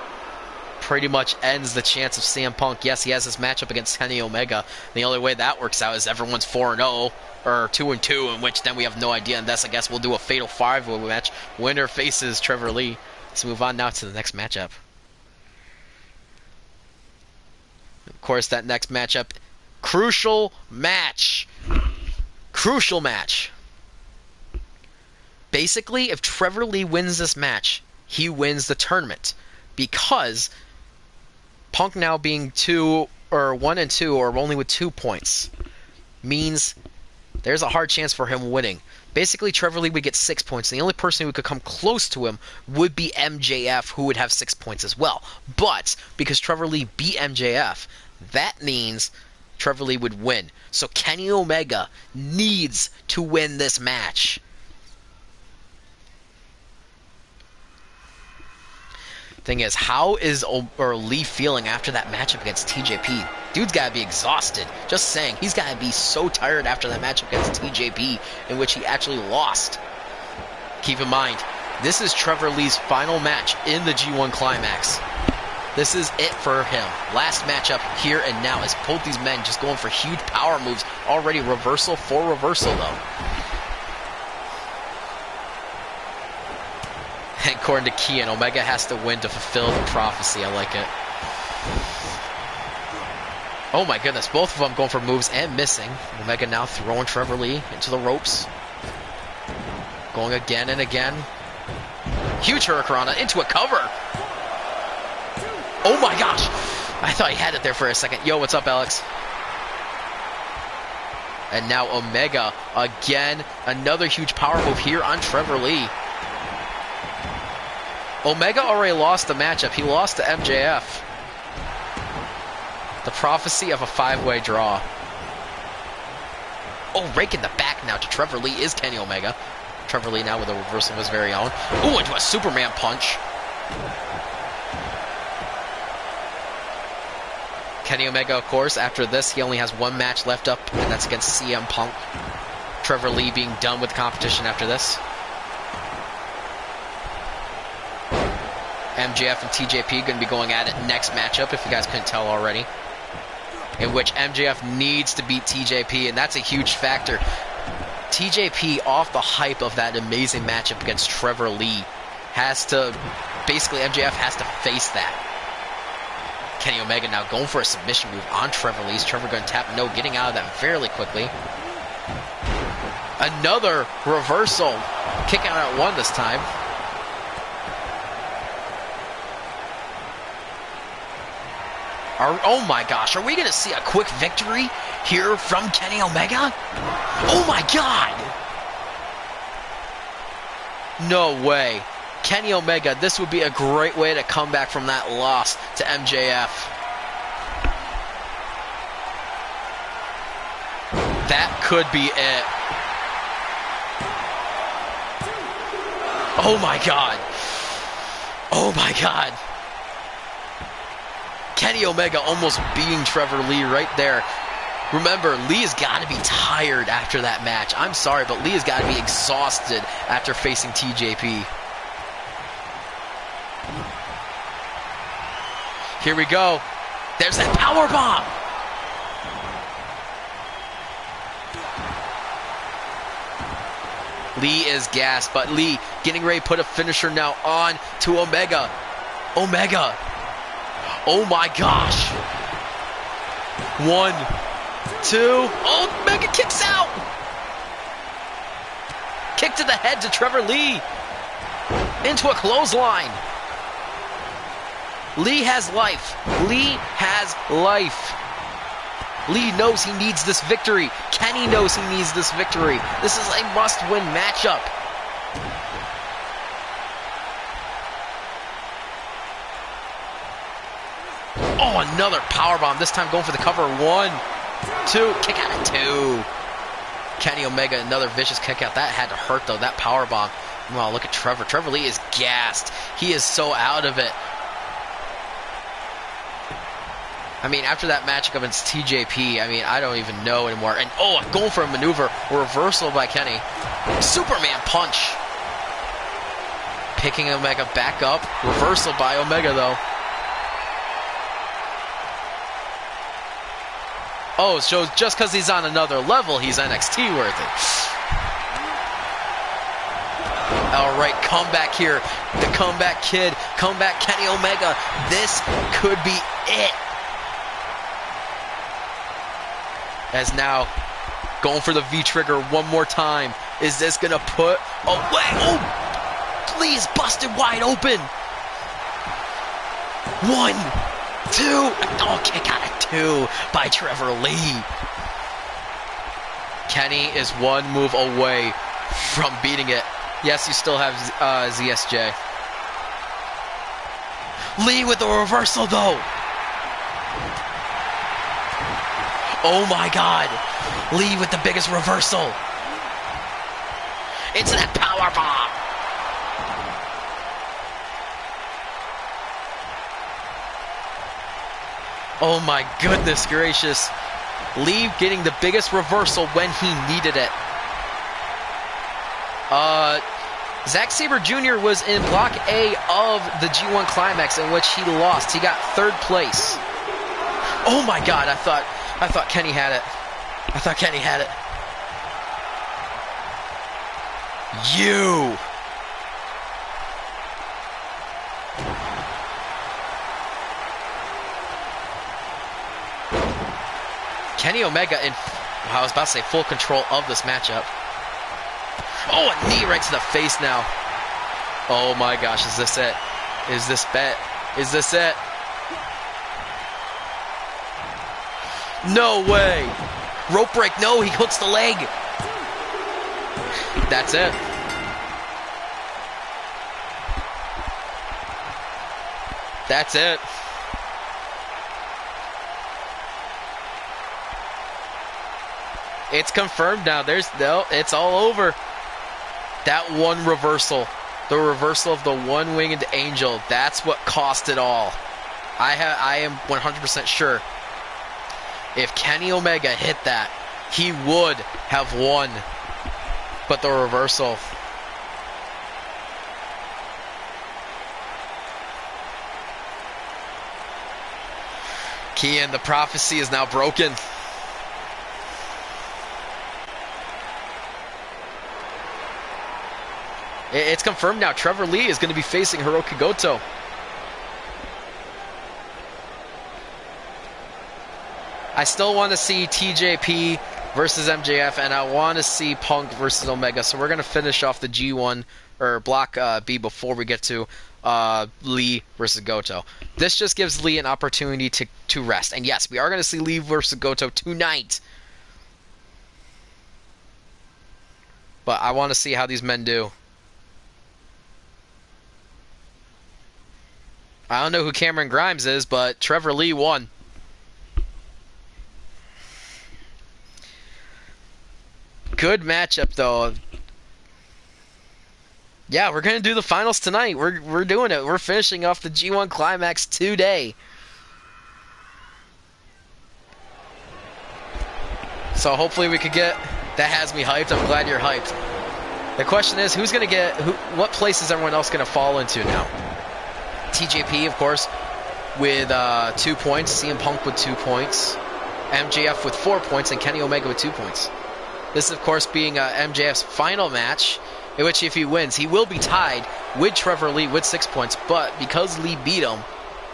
pretty much ends the chance of CM Punk. Yes, he has this matchup against Kenny Omega. The only way that works out is everyone's 4-0 or 2-2, in which then we have no idea. And thus, I guess we'll do a fatal 5-way match. Winner faces Trevor Lee. Let's move on now to the next matchup. Of course, that next matchup, crucial match. Crucial match. Basically, if Trevor Lee wins this match, he wins the tournament. Because Punk now being 1 and 2, or only with 2 points, means there's a hard chance for him winning. Basically, Trevor Lee would get 6 points. The only person who could come close to him would be MJF, who would have 6 points as well. But because Trevor Lee beat MJF, that means Trevor Lee would win. So Kenny Omega needs to win this match. Thing is, how is Lee feeling after that matchup against TJP? Dude's got to be exhausted. Just saying, he's got to be so tired after that matchup against TJP, in which he actually lost. Keep in mind, this is Trevor Lee's final match in the G1 Climax. This is it for him. Last matchup here and now, as both these men just going for huge power moves. Already reversal for reversal, though. According to Kian, Omega has to win to fulfill the prophecy. I like it. Oh my goodness, both of them going for moves and missing. Omega now throwing Trevor Lee into the ropes. Going again and again. Huge Hurricanrana into a cover. Oh my gosh. I thought he had it there for a second. Yo, what's up, Alex? And now Omega, again, another huge power move here on Trevor Lee. Omega already lost the matchup. He lost to MJF. The prophecy of a 5-way draw. Oh, rake in the back now to Trevor Lee is Kenny Omega. Trevor Lee now with a reversal of his very own. Ooh, into a Superman punch. Kenny Omega, of course, after this, he only has one match left up, and that's against CM Punk. Trevor Lee being done with the competition after this. MJF and TJP going to be going at it next matchup, if you guys couldn't tell already. In which MJF needs to beat TJP, and that's a huge factor. TJP, off the hype of that amazing matchup against Trevor Lee, has to, basically MJF has to face that. Kenny Omega now going for a submission move on Trevor Lee. Trevor going to tap no, getting out of that fairly quickly. Another reversal. Kick out at 1 this time. Oh my gosh, are we going to see a quick victory here from Kenny Omega? Oh my god! No way. Kenny Omega, this would be a great way to come back from that loss to MJF. That could be it. Oh my god. Oh my god. Kenny Omega almost beating Trevor Lee right there. Remember, Lee has got to be tired after that match. I'm sorry, but Lee has got to be exhausted after facing TJP. Here we go. There's that power bomb. Lee is gassed, but Lee getting ready to put a finisher now on to Omega. Omega. Oh my gosh. 1, 2. Oh, Omega kicks out. Kick to the head to Trevor Lee. Into a clothesline. Lee has life. Lee has life. Lee knows he needs this victory. Kenny knows he needs this victory. This is a must-win matchup. Oh, another powerbomb. This time going for the cover. 1, 2. Kick out at 2. Kenny Omega, another vicious kick out. That had to hurt, though. That powerbomb. Wow, look at Trevor. Trevor Lee is gassed. He is so out of it. I mean, after that match against TJP, I mean, I don't even know anymore. And, oh, going for a maneuver. Reversal by Kenny. Superman punch. Picking Omega back up. Reversal by Omega, though. Oh, so just because he's on another level, he's NXT worthy. All right, comeback here. The comeback kid. Comeback Kenny Omega. This could be it. As now going for the V-trigger one more time. Is this going to put away? Oh, Lee is busted wide open. 1, 2. Oh, kick out at 2 by Trevor Lee. Kenny is one move away from beating it. Yes, you still have ZSJ. Lee with the reversal, though. Oh my god. Lee with the biggest reversal. It's that power bomb. Oh my goodness gracious. Lee getting the biggest reversal when he needed it. Zack Sabre Jr. was in Block A of the G1 Climax, in which he lost. He got 3rd place. Oh my god, I thought Kenny had it. I thought Kenny had it. You. Kenny Omega in, I was about to say, full control of this matchup. Oh, a knee right to the face now. Oh my gosh, is this it? Is this bet? Is this it? No way. Rope break. No, he hooks the leg. That's it. That's it. It's confirmed now. It's all over. That one reversal. The reversal of the one-winged angel. That's what cost it all. I am 100% sure. If Kenny Omega hit that, he would have won. But the reversal. Kian, the prophecy is now broken. It's confirmed now. Trevor Lee is going to be facing Hirooki Goto. I still want to see TJP versus MJF, and I want to see Punk versus Omega. So we're going to finish off the G1 or Block B before we get to Lee versus Goto. This just gives Lee an opportunity to rest. And yes, we are going to see Lee versus Goto tonight. But I want to see how these men do. I don't know who Cameron Grimes is, but Trevor Lee won. Good matchup, though. Yeah, we're going to do the finals tonight. We're doing it. We're finishing off the G1 Climax today. So hopefully we could get... That has me hyped. I'm glad you're hyped. The question is, who's going to get... What place is everyone else going to fall into now? TJP, of course, with 2 points. CM Punk with 2 points. MJF with 4 points. And Kenny Omega with 2 points. This, of course, being MJF's final match, in which if he wins, he will be tied with Trevor Lee with 6 points. But because Lee beat him,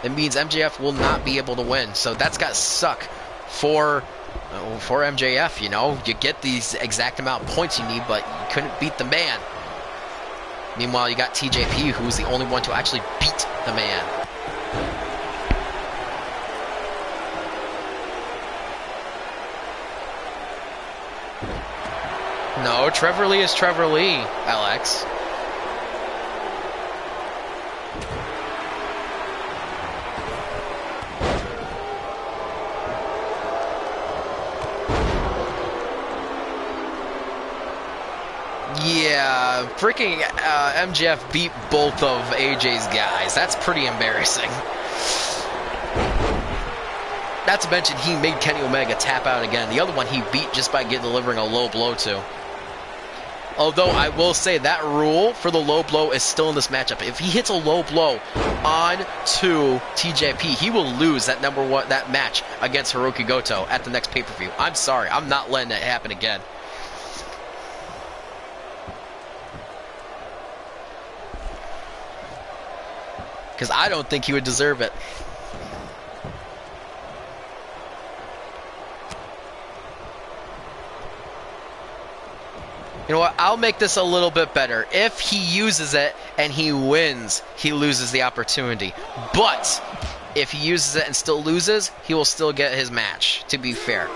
it means MJF will not be able to win. So that's got to suck for MJF, you know. You get these exact amount of points you need, but you couldn't beat the man. Meanwhile, you got TJP, who's the only one to actually beat the man. No, Trevor Lee is Trevor Lee, Alex. Yeah, freaking MJF beat both of AJ's guys. That's pretty embarrassing. Not to mention, he made Kenny Omega tap out again. The other one he beat just by delivering a low blow to. Although I will say that rule for the low blow is still in this matchup. If he hits a low blow on to TJP, he will lose that that match against Hirooki Goto at the next pay-per-view. I'm sorry, I'm not letting that happen again. Because I don't think he would deserve it. You know what? I'll make this a little bit better. If he uses it and he wins, he loses the opportunity. But if he uses it and still loses, he will still get his match, to be fair.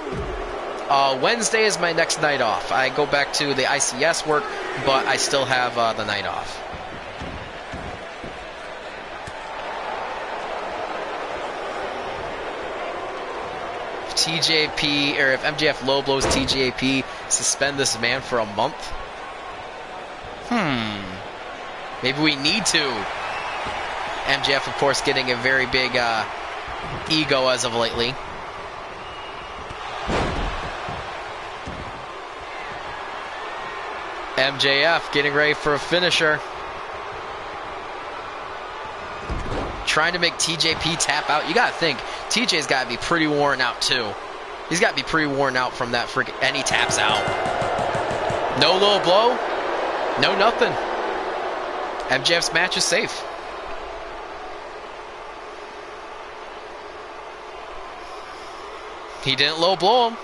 Wednesday is my next night off. I go back to the ICS work, but I still have the night off. TJP, or if MJF low blows TJP, suspend this man for a month? Maybe we need to. MJF, of course, getting a very big ego as of lately. MJF getting ready for a finisher. Trying to make TJP tap out. You gotta think, TJ's gotta be pretty worn out too. He's gotta be pretty worn out from that freaking... And he taps out. No low blow. No nothing. MJF's match is safe. He didn't low blow him.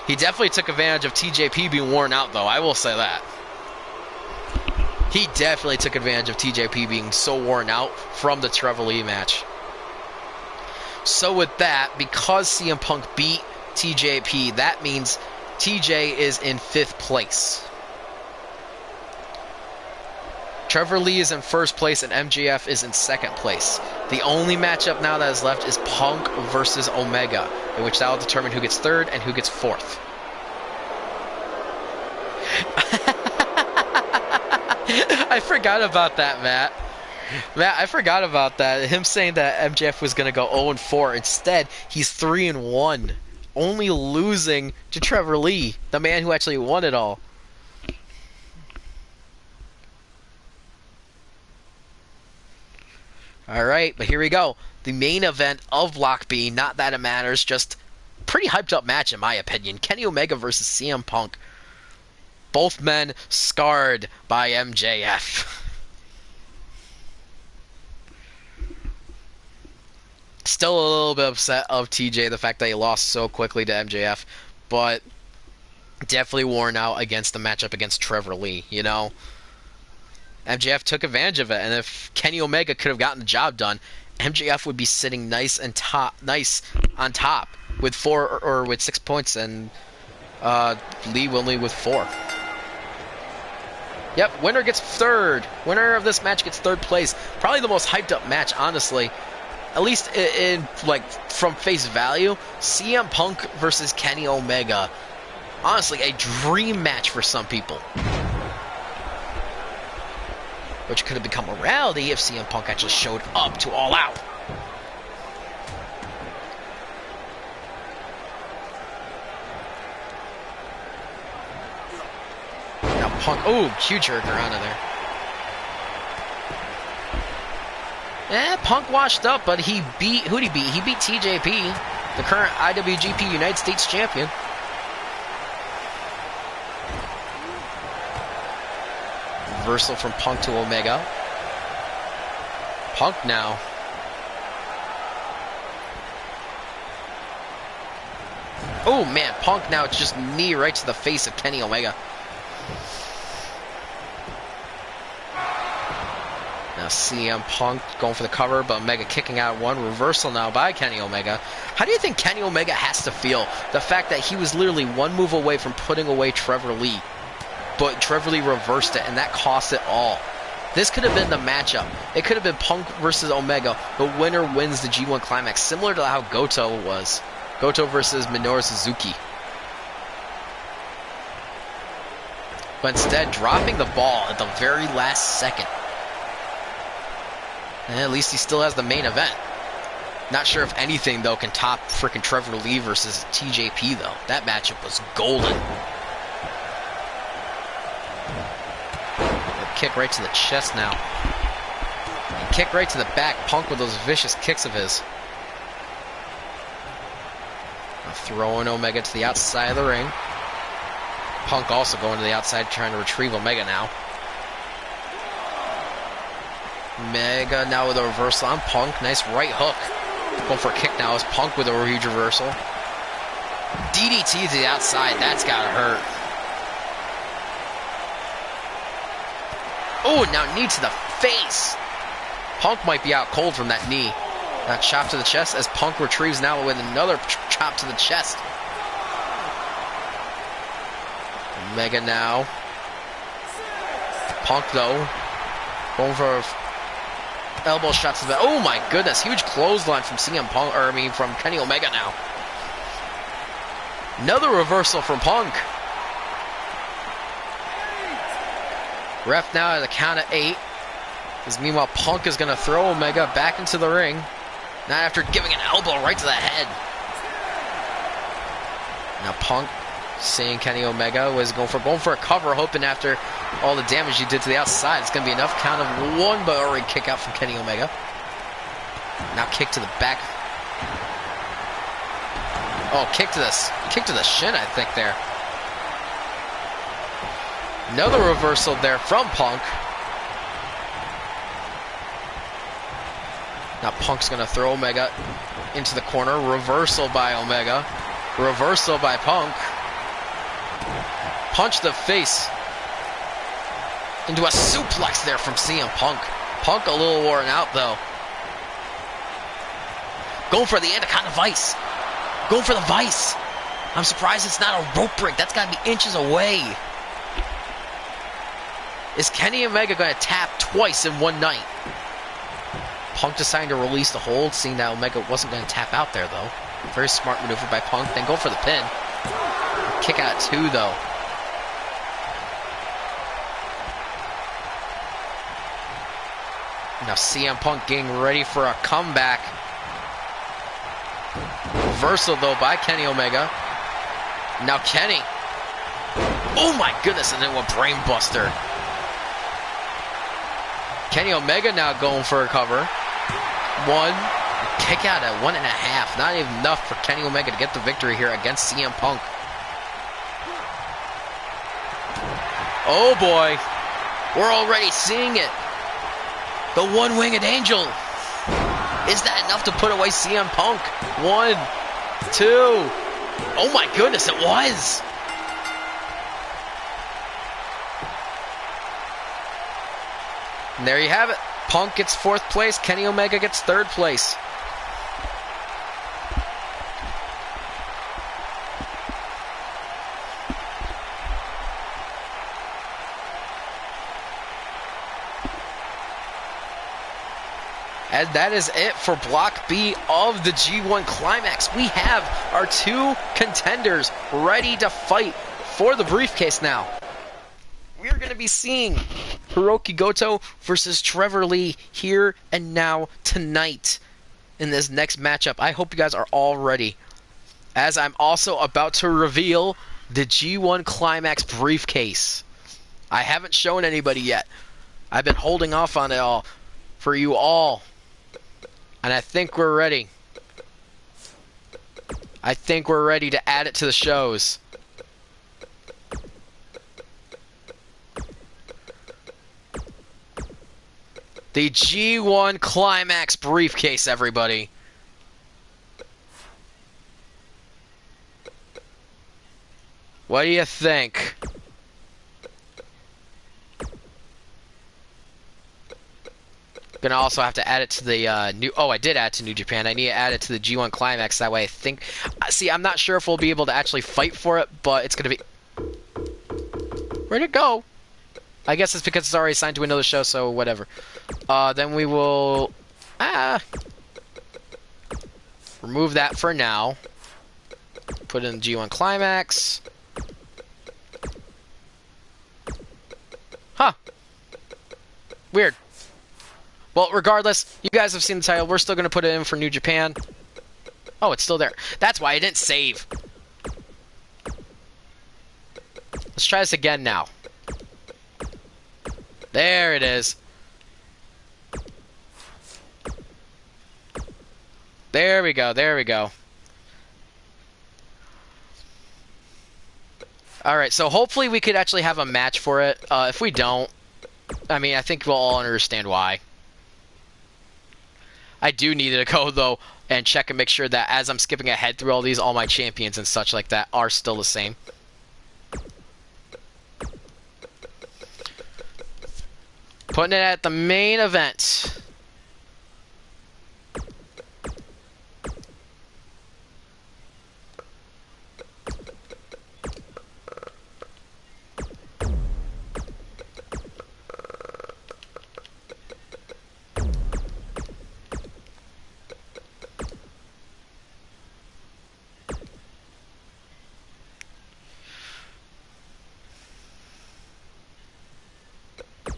He definitely took advantage of TJP being worn out, though. I will say that. He definitely took advantage of TJP being so worn out from the Trevor Lee match. So with that, because CM Punk beat TJP. That means TJ is in 5th place. Trevor Lee is in 1st place and MJF is in 2nd place. The only matchup now that is left is Punk versus Omega, in which that will determine who gets 3rd and who gets 4th. I forgot about that, Matt. Matt, I forgot about that. Him saying that MJF was going to go 0-4. Instead, he's 3-1. Only losing to Trevor Lee, the man who actually won it all. Alright, but here we go. The main event of Block B, not that it matters, just pretty hyped up match in my opinion. Kenny Omega versus CM Punk. Both men scarred by MJF. Still a little bit upset of TJ, the fact that he lost so quickly to MJF, but definitely worn out against the matchup against Trevor Lee, you know? MJF took advantage of it, and if Kenny Omega could have gotten the job done, MJF would be sitting nice on top with 4 or with 6 points, and Lee only with 4. Yep, winner gets 3rd. Winner of this match gets 3rd place. Probably the most hyped up match, honestly. At least in like from face value, CM Punk versus Kenny Omega. Honestly, a dream match for some people. Which could have become a reality if CM Punk actually showed up to All Out. Now Punk, oh, huge jerker out of there. Punk washed up, but he beat, who'd he beat? He beat TJP, the current IWGP United States Champion. Reversal from Punk to Omega. Punk now. Oh man, Punk now just knee right to the face of Kenny Omega. Now CM Punk going for the cover, but Omega kicking out one. Reversal now by Kenny Omega. How do you think Kenny Omega has to feel? The fact that he was literally one move away from putting away Trevor Lee, but Trevor Lee reversed it, and that cost it all. This could have been the matchup. It could have been Punk versus Omega. The winner wins the G1 Climax, similar to how Goto was. Goto versus Minoru Suzuki. But instead, dropping the ball at the very last second. And at least he still has the main event. Not sure if anything, though, can top freaking Trevor Lee versus TJP, though. That matchup was golden. A kick right to the chest now. And kick right to the back. Punk with those vicious kicks of his. Now throwing Omega to the outside of the ring. Punk also going to the outside, trying to retrieve Omega now. Omega now with a reversal on Punk. Nice right hook. Going for a kick now is Punk with a huge reversal. DDT to the outside. That's gotta hurt. Oh, now knee to the face. Punk might be out cold from that knee. Now chop to the chest as Punk retrieves now with another chop to the chest. Omega now. Punk though. Going for elbow shots to the... Oh my goodness, huge clothesline from CM Punk, or I mean from Kenny Omega now. Another reversal from Punk. Ref now at a count of 8. Because meanwhile Punk is going to throw Omega back into the ring. Not after giving an elbow right to the head. Now Punk, seeing Kenny Omega, was going for a cover, hoping after all the damage he did to the outside, it's going to be enough. Count of 1, but already kick out from Kenny Omega. Now kick to the back. Oh, kick to the shin, I think there. Another reversal there from Punk. Now Punk's going to throw Omega into the corner. Reversal by Omega. Reversal by Punk. Punch the face into a suplex there from CM Punk. Punk a little worn out though. Going for the Anaconda Vice. Going for the Vice. I'm surprised it's not a rope break. That's got to be inches away. Is Kenny Omega going to tap twice in one night? Punk deciding to release the hold, seeing that Omega wasn't going to tap out there, though. Very smart maneuver by Punk. Then go for the pin. Kick out 2, though. Now CM Punk getting ready for a comeback. Reversal, though, by Kenny Omega. Now Kenny. Oh, my goodness, and then a brain buster. Kenny Omega now going for a cover. 1. Kick out at 1.5. Not even enough for Kenny Omega to get the victory here against CM Punk. Oh boy. We're already seeing it. The one-winged angel. Is that enough to put away CM Punk? 1, 2. Oh my goodness, it was. And there you have it. Punk gets 4th place. Kenny Omega gets 3rd place. And that is it for Block B of the G1 Climax. We have our 2 contenders ready to fight for the briefcase now. We're going to be seeing Hirooki Goto versus Trevor Lee here and now tonight in this next matchup. I hope you guys are all ready, as I'm also about to reveal the G1 Climax briefcase. I haven't shown anybody yet. I've been holding off on it all for you all. And I think we're ready. I think we're ready to add it to the shows. The G1 Climax briefcase, everybody. What do you think? Gonna also have to add it to the new. Oh, I did add it to New Japan. I need to add it to the G1 Climax. That way, I think. See, I'm not sure if we'll be able to actually fight for it, but it's gonna be. Where'd it go? I guess it's because it's already signed to another show, so whatever. Then we will. Remove that for now. Put in the G1 Climax. Huh. Weird. Well, regardless, you guys have seen the title. We're still going to put it in for New Japan. Oh, it's still there. That's why I didn't save. Let's try this again now. There it is. There we go. There we go. Alright, so hopefully we could actually have a match for it. If we don't, I mean, I think we'll all understand why. I do need to go, though, and check and make sure that as I'm skipping ahead through all these, all my champions and such like that are still the same. Putting it at the main event.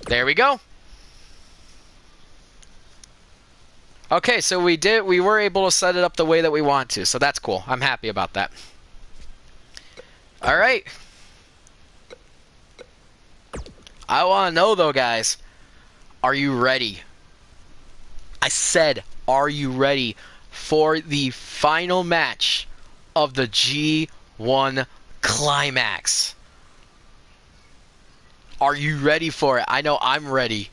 There we go. Okay, so we were able to set it up the way that we want to, so that's cool. I'm happy about that. Alright. I want to know, though, guys, are you ready? I said, are you ready for the final match of the G1 Climax? Are you ready for it? I know I'm ready.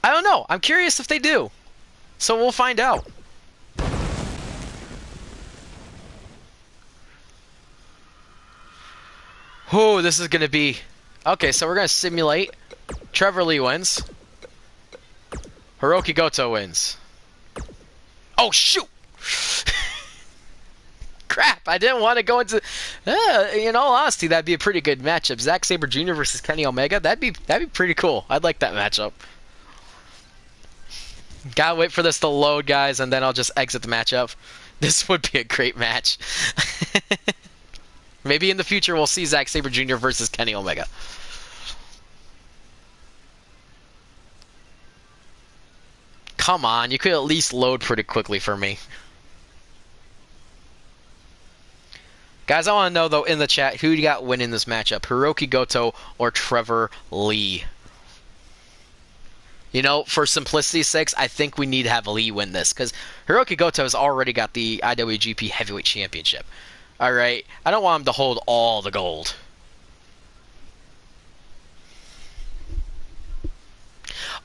I don't know. I'm curious if they do. So we'll find out. Oh, this is going to be... Okay, so we're going to simulate. Trevor Lee wins. Hirooki Goto wins. Oh, shoot! Crap, I didn't want to go into... in all honesty, that'd be a pretty good matchup. Zack Sabre Jr. versus Kenny Omega. That'd be pretty cool. I'd like that matchup. Gotta wait for this to load, guys, and then I'll just exit the matchup. This would be a great match. Maybe in the future we'll see Zack Sabre Jr. versus Kenny Omega. Come on, you could at least load pretty quickly for me. Guys, I want to know, though, in the chat, who you got winning this matchup? Hirooki Goto or Trevor Lee? You know, for simplicity's sake, I think we need to have Lee win this, because Hirooki Goto has already got the IWGP Heavyweight Championship. Alright? I don't want him to hold all the gold.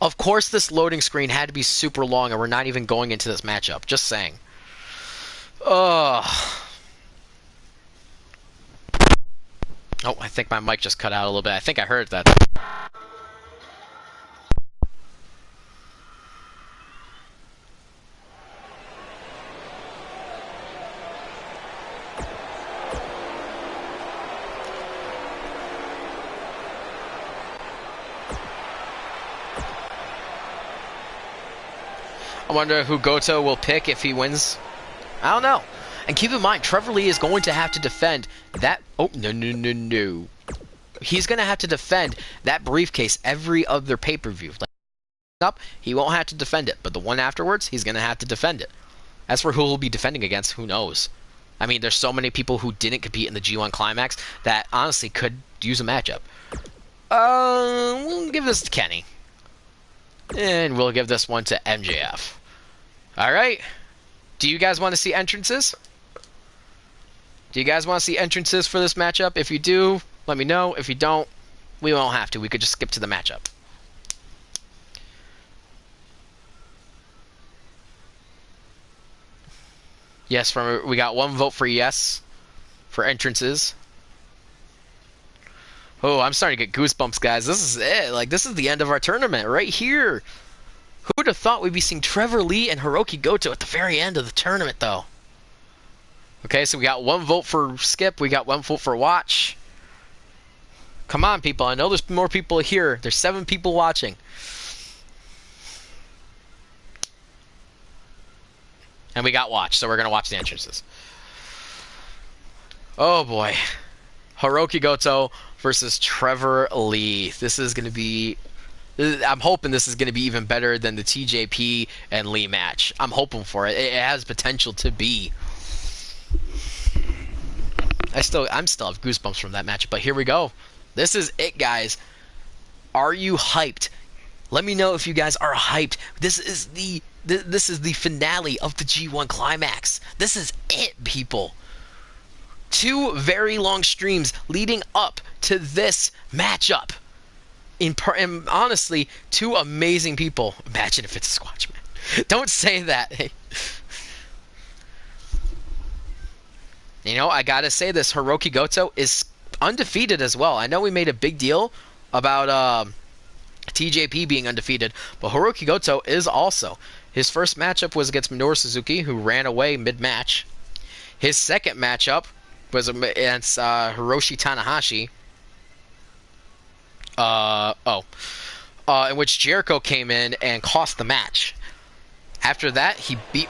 Of course, this loading screen had to be super long, and we're not even going into this matchup. Just saying. Ugh. Oh, I think my mic just cut out a little bit. I think I heard that. I wonder who Goto will pick if he wins. I don't know. And keep in mind, Trevor Lee is going to have to defend that... Oh, no. He's going to have to defend that briefcase every other pay-per-view. Like, he won't have to defend it, but the one afterwards, he's going to have to defend it. As for who he'll be defending against, who knows? I mean, there's so many people who didn't compete in the G1 Climax that honestly could use a matchup. We'll give this to Kenny. And we'll give this one to MJF. Alright. Do you guys want to see entrances? Do you guys want to see entrances for this matchup? If you do, let me know. If you don't, we won't have to. We could just skip to the matchup. Yes, we got one vote for yes for entrances. Oh, I'm starting to get goosebumps, guys. This is it. Like, this is the end of our tournament right here. Who would have thought we'd be seeing Trevor Lee and Hirooki Goto at the very end of the tournament, though? Okay, so we got one vote for skip. We got one vote for watch. Come on, people. I know there's more people here. There's 7 people watching. And we got watch, so we're going to watch the entrances. Oh, boy. Hirooki Goto versus Trevor Lee. This is going to be... I'm hoping this is going to be even better than the TJP and Lee match. I'm hoping for it. It has potential to be. I'm still have goosebumps from that match, but here we go. This is it, guys. Are you hyped? Let me know if you guys are hyped. This is the finale of the G1 Climax. This is it, people. 2 very long streams leading up to this matchup. And honestly, 2 amazing people. Imagine if it's a Squatch Man. Don't say that. You know, I gotta say this. Hirooki Goto is undefeated as well. I know we made a big deal about TJP being undefeated, but Hirooki Goto is also. His first matchup was against Minoru Suzuki, who ran away mid-match. His second matchup was against Hiroshi Tanahashi. In which Jericho came in and cost the match. After that, he beat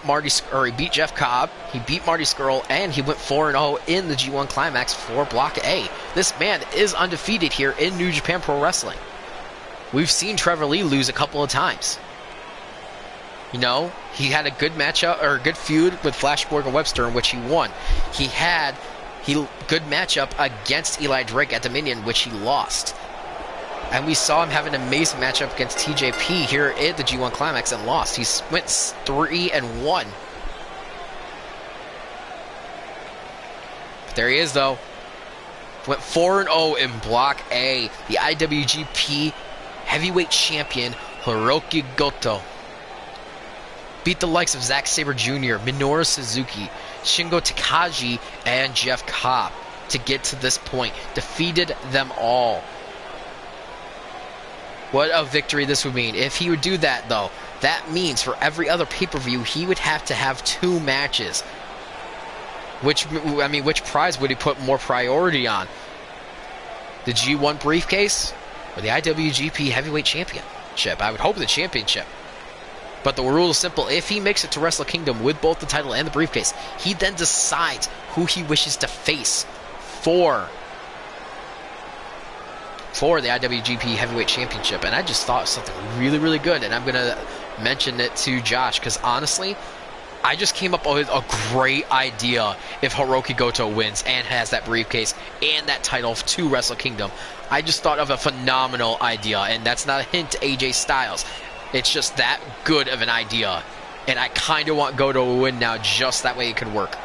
Jeff Cobb, he beat Marty Scurll, and he went 4-0 in the G1 Climax for Block A. This man is undefeated here in New Japan Pro Wrestling. We've seen Trevor Lee lose a couple of times. You know, he had a good matchup or a good feud with Flash Morgan Webster in which he won. He had good matchup against Eli Drake at Dominion, which he lost. And we saw him have an amazing matchup against TJP here at the G1 Climax and lost. He went 3-1. But there he is, though. Went 4-0 in Block A. The IWGP Heavyweight Champion, Hirooki Goto. Beat the likes of Zack Sabre Jr., Minoru Suzuki, Shingo Takagi, and Jeff Cobb to get to this point. Defeated them all. What a victory this would mean. If he would do that, though, that means for every other pay-per-view, he would have to have 2 matches. Which prize would he put more priority on? The G1 briefcase or the IWGP Heavyweight Championship? I would hope the championship. But the rule is simple. If he makes it to Wrestle Kingdom with both the title and the briefcase, he then decides who he wishes to face for the IWGP Heavyweight Championship. And I just thought something really, really good. And I'm going to mention it to Josh because honestly, I just came up with a great idea if Hirooki Goto wins and has that briefcase and that title to Wrestle Kingdom. I just thought of a phenomenal idea, and that's not a hint to AJ Styles. It's just that good of an idea. And I kind of want Goto to win now just that way it could work.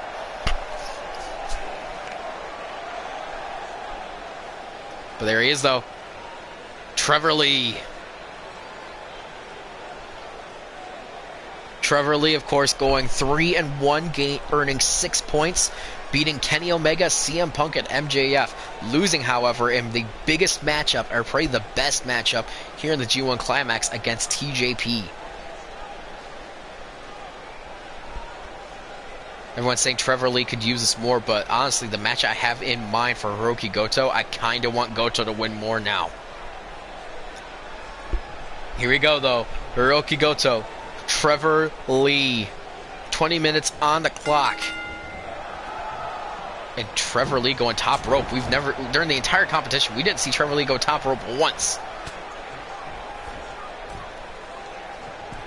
But there he is, though. Trevor Lee. Trevor Lee, of course, going 3-1, earning 6 points, beating Kenny Omega, CM Punk, and MJF. Losing, however, in the biggest matchup, or probably the best matchup, here in the G1 Climax against TJP. Everyone's saying Trevor Lee could use this more, but honestly, the match I have in mind for Hirooki Goto, I kind of want Goto to win more now. Here we go, though. Hirooki Goto. Trevor Lee. 20 minutes on the clock. And Trevor Lee going top rope. We've never, during the entire competition, we didn't see Trevor Lee go top rope once.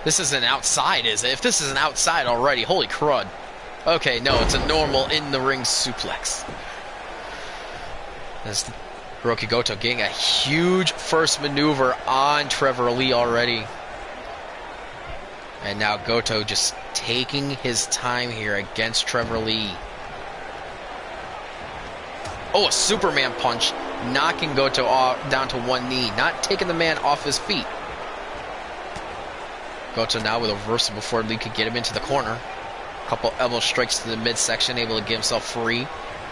This isn't outside, is it? If this isn't outside already, holy crud. Okay, no, it's a normal in-the-ring suplex. That's Hirooki Goto getting a huge first maneuver on Trevor Lee already. And now Goto just taking his time here against Trevor Lee. Oh, a Superman punch, knocking Goto down to one knee, not taking the man off his feet. Goto now with a reversal before Lee could get him into the corner. A couple elbow strikes to the midsection, able to get himself free.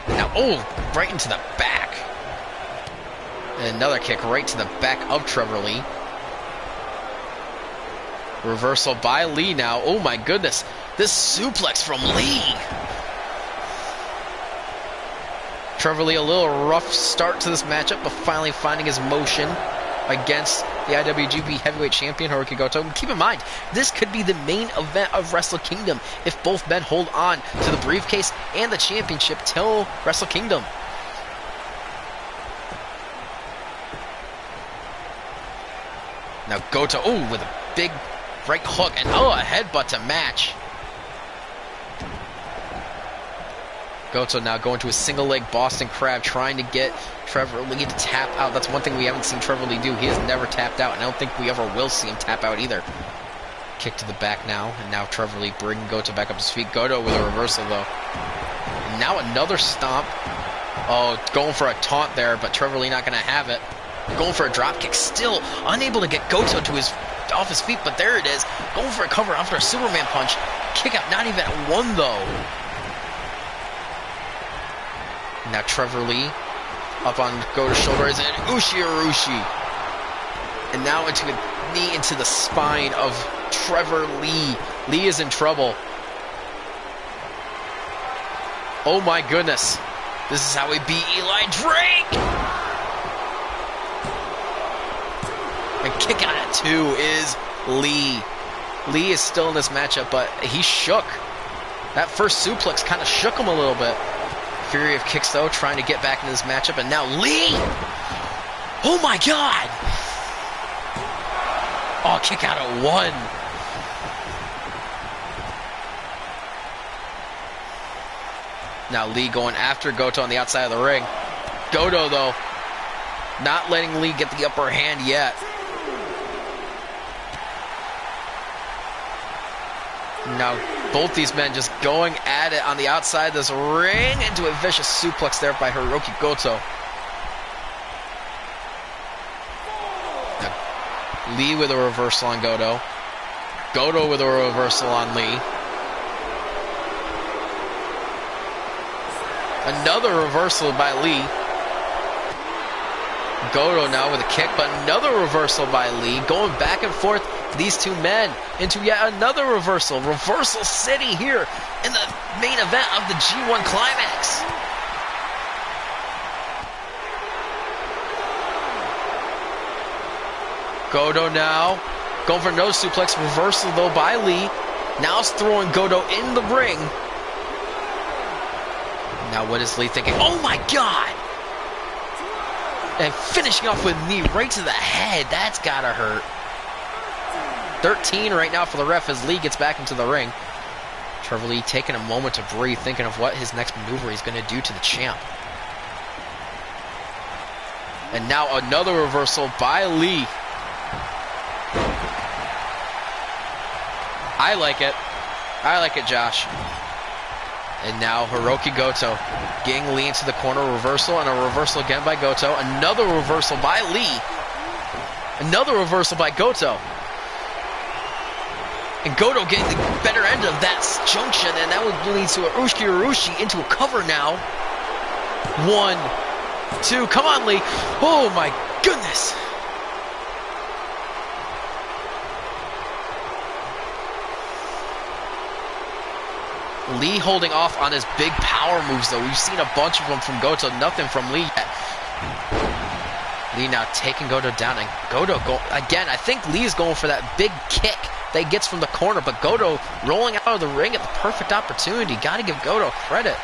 And now, oh, right into the back. And another kick right to the back of Trevor Lee. Reversal by Lee now. Oh my goodness. This suplex from Lee. Trevor Lee, a little rough start to this matchup, but finally finding his motion against the IWGP Heavyweight Champion, Hirooki Goto. And keep in mind, this could be the main event of Wrestle Kingdom if both men hold on to the briefcase and the championship till Wrestle Kingdom. Now Goto, oh, with a big right hook, and oh, a headbutt to match. Goto now going to a single leg Boston Crab, trying to get Trevor Lee to tap out. That's one thing we haven't seen Trevor Lee do. He has never tapped out, and I don't think we ever will see him tap out either. Kick to the back now, and now Trevor Lee bringing Goto back up his feet. Goto with a reversal, though. And now another stomp. Oh, going for a taunt there, but Trevor Lee not going to have it. Going for a drop kick, still unable to get Goto to off his feet, but there it is. Going for a cover after a Superman punch. Kick out, not even at one, though. Now Trevor Lee up on Goto's shoulders, and Ushi. And now into a knee into the spine of Trevor Lee. Lee is in trouble. Oh my goodness. This is how we beat Eli Drake. And kick out at 2 is Lee. Lee is still in this matchup, but he shook. That first suplex kind of shook him a little bit. Fury of kicks, though, trying to get back into this matchup, and now Lee! Oh my god! Oh, kick out at 1. Now Lee going after Goto on the outside of the ring. Goto, though, not letting Lee get the upper hand yet. Now, both these men just going at it on the outside of this ring, into a vicious suplex there by Hirooki Goto. Now, Lee with a reversal on Goto. Goto with a reversal on Lee. Another reversal by Lee. Goto now with a kick, but another reversal by Lee. Going back and forth, these two men into yet another reversal. Reversal City here in the main event of the G1 Climax. Goto now going for no suplex. Reversal though by Lee. Now it's throwing Goto in the ring. Now what is Lee thinking? Oh my god! And finishing off with knee right to the head. That's gotta hurt. 13 right now for the ref as Lee gets back into the ring. Trevor Lee taking a moment to breathe, thinking of what his next maneuver he's going to do to the champ. And now another reversal by Lee. I like it. I like it, Josh. And now Hirooki Goto getting Lee into the corner, reversal, and a reversal again by Goto. Another reversal by Lee. Another reversal by Goto. And Goto getting the better end of that junction, and that would lead to a Hirooki into a cover now. 1, 2, come on Lee. Oh my goodness. Lee holding off on his big power moves, though. We've seen a bunch of them from Goto, nothing from Lee yet. Lee now taking Goto down, and Goto again. I think Lee is going for that big kick that he gets from the corner, but Goto rolling out of the ring at the perfect opportunity. Got to give Goto credit.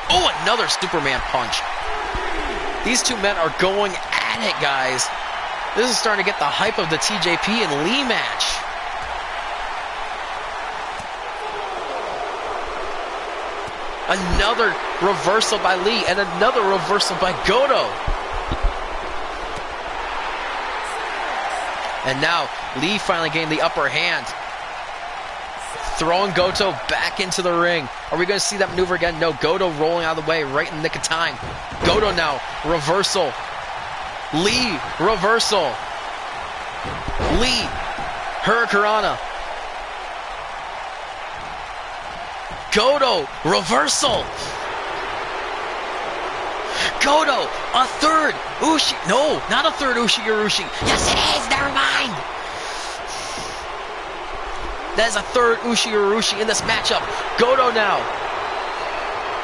Oh, another Superman punch. These two men are going at it, guys. This is starting to get the hype of the TJP and Lee match. Another reversal by Lee and another reversal by Goto. And now Lee finally getting the upper hand. Throwing Goto back into the ring. Are we going to see that maneuver again? No, Goto rolling out of the way right in the nick of time. Goto now, reversal. Lee, reversal. Lee, Hurricanrana. Goto, reversal. Goto, a third Ushi. No, not a third Ushi. Yes, it is. Never mind. That is a third Ushi in this matchup. Goto now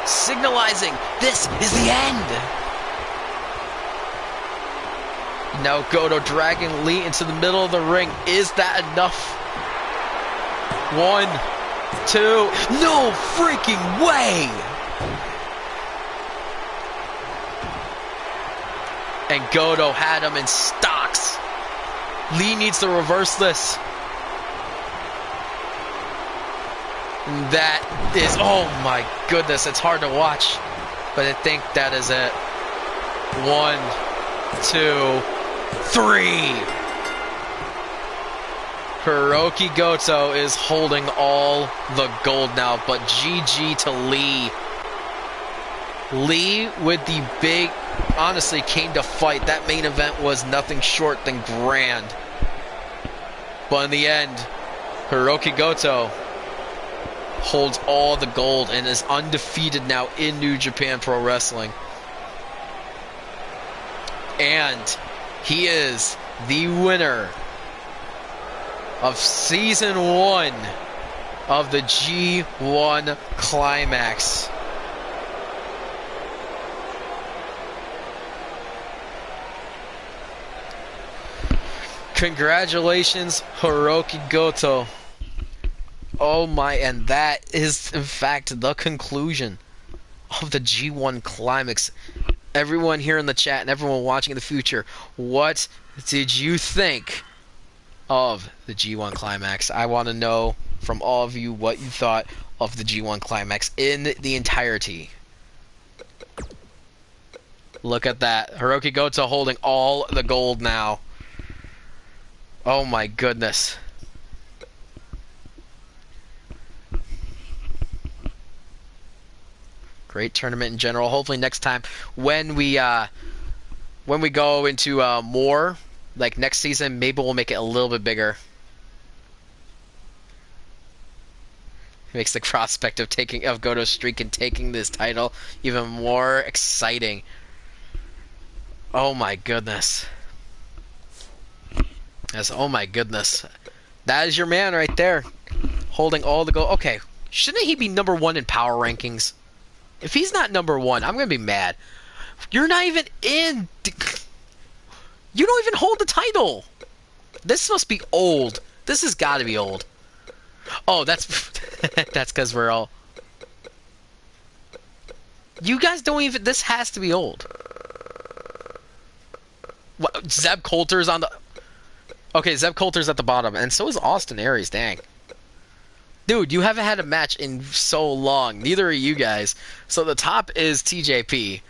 signalizing this is the end. Now Goto dragging Lee into the middle of the ring. Is that enough? 1, 2. No freaking way! And Goto had him in stocks. Lee needs to reverse this. That is, oh my goodness, it's hard to watch. But I think that is it. 1, 2, 3. Hirooki Goto is holding all the gold now, but GG to Lee. Lee with the big, honestly came to fight. That main event was nothing short than grand. But in the end, Hirooki Goto holds all the gold and is undefeated now in New Japan Pro Wrestling. And he is the winner of Season 1 of the G1 Climax. Congratulations, Hirooki Goto. Oh my, and that is in fact the conclusion of the G1 Climax. Everyone here in the chat and everyone watching in the future, what did you think of the G1 Climax? I want to know from all of you what you thought of the G1 Climax in the entirety. Look at that. Hirooki Goto holding all the gold now. Oh my goodness. Great tournament in general. Hopefully next time when we go into more, like next season, maybe we'll make it a little bit bigger. Makes the prospect of Goto's streak and taking this title even more exciting. Oh my goodness. Oh my goodness. That is your man right there. Holding all the gold. Okay. Shouldn't he be number 1 in power rankings? If he's not number 1, I'm going to be mad. You're not even in. You don't even hold the title. This must be old. This has got to be old. Oh, that's that's because we're all. You guys don't even. This has to be old. What, Zeb Coulter's on the. Okay, Zeb Coulter's at the bottom, and so is Austin Aries. Dang. Dude, you haven't had a match in so long. Neither are you guys. So the top is TJP.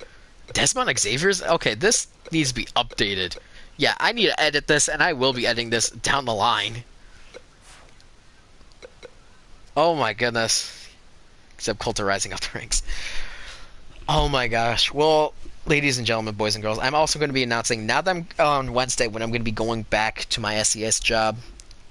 Desmond Xavier's? Okay, this needs to be updated. Yeah, I need to edit this, and I will be editing this down the line. Oh my goodness. Except Coulter rising up the ranks. Oh my gosh. Well, ladies and gentlemen, boys and girls, I'm also going to be announcing, now that I'm on Wednesday, when I'm going to be going back to my SES job,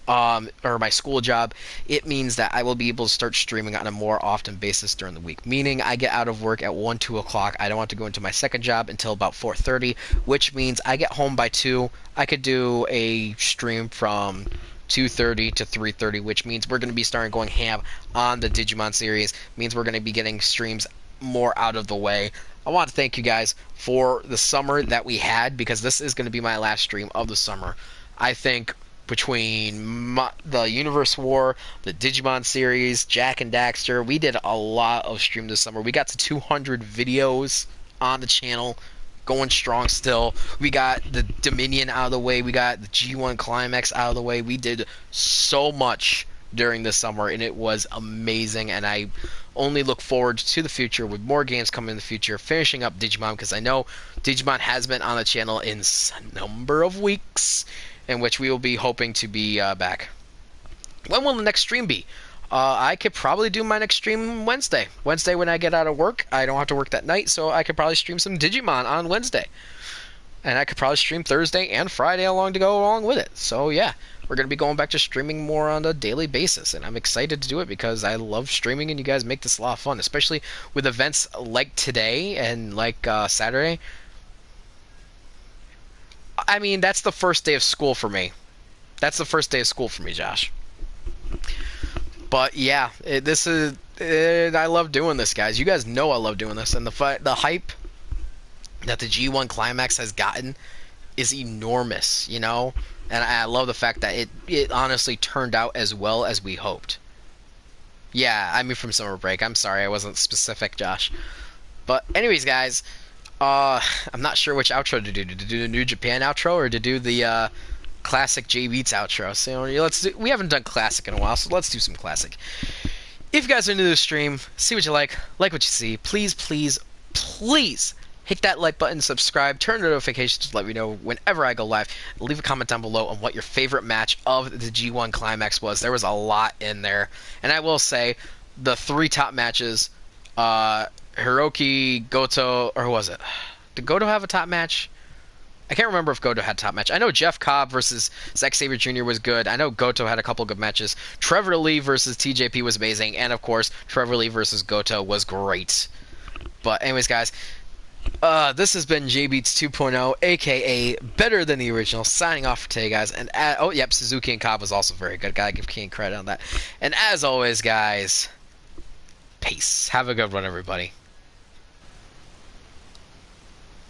or my school job, it means that I will be able to start streaming on a more often basis during the week. Meaning I get out of work at 1, 2 o'clock. I don't want to go into my second job until about 4:30, which means I get home by 2. I could do a stream from 2:30 to 3:30, which means we're going to be starting going ham on the Digimon series. Means we're going to be getting streams more out of the way. I want to thank you guys for the summer that we had, because this is going to be my last stream of the summer. I think between the Universe War, the Digimon series, Jack and Daxter, we did a lot of stream this summer. We got to 200 videos on the channel, going strong still. We got the Dominion out of the way. We got the G1 Climax out of the way. We did so much during the summer, and it was amazing, and I only look forward to the future with more games coming in the future, finishing up Digimon, because I know Digimon has been on the channel in a number of weeks, in which we will be hoping to be back. When will the next stream be? I could probably do my next stream Wednesday. Wednesday when I get out of work. I don't have to work that night, so I could probably stream some Digimon on Wednesday. And I could probably stream Thursday and Friday to go along with it. So yeah, we're going to be going back to streaming more on a daily basis, and I'm excited to do it because I love streaming and you guys make this a lot of fun, especially with events like today and like Saturday. I mean, that's the first day of school for me. That's the first day of school for me, Josh. But yeah, I love doing this, guys. You guys know I love doing this, and the hype that the G1 Climax has gotten is enormous, you know? And I love the fact that it honestly turned out as well as we hoped. Yeah, I mean from summer break. I'm sorry I wasn't specific, Josh. But anyways, guys, I'm not sure which outro to do. To do the New Japan outro or to do the classic J Beats outro. So we haven't done classic in a while, so let's do some classic. If you guys are new to the stream, see what you like what you see, please, please, please hit that like button, subscribe, turn notifications to let me know whenever I go live. Leave a comment down below on what your favorite match of the G1 Climax was. There was a lot in there. And I will say, the 3 top matches, Hirooki Goto, or who was it? Did Goto have a top match? I can't remember if Goto had a top match. I know Jeff Cobb versus Zack Sabre Jr. was good. I know Goto had a couple good matches. Trevor Lee versus TJP was amazing. And, of course, Trevor Lee versus Goto was great. But anyways, guys, this has been JBeats 2.0, a.k.a. Better Than the Original, signing off for today, guys. And oh, yep, Suzuki and Cobb was also very good. Gotta give King credit on that. And as always, guys, peace. Have a good one, everybody.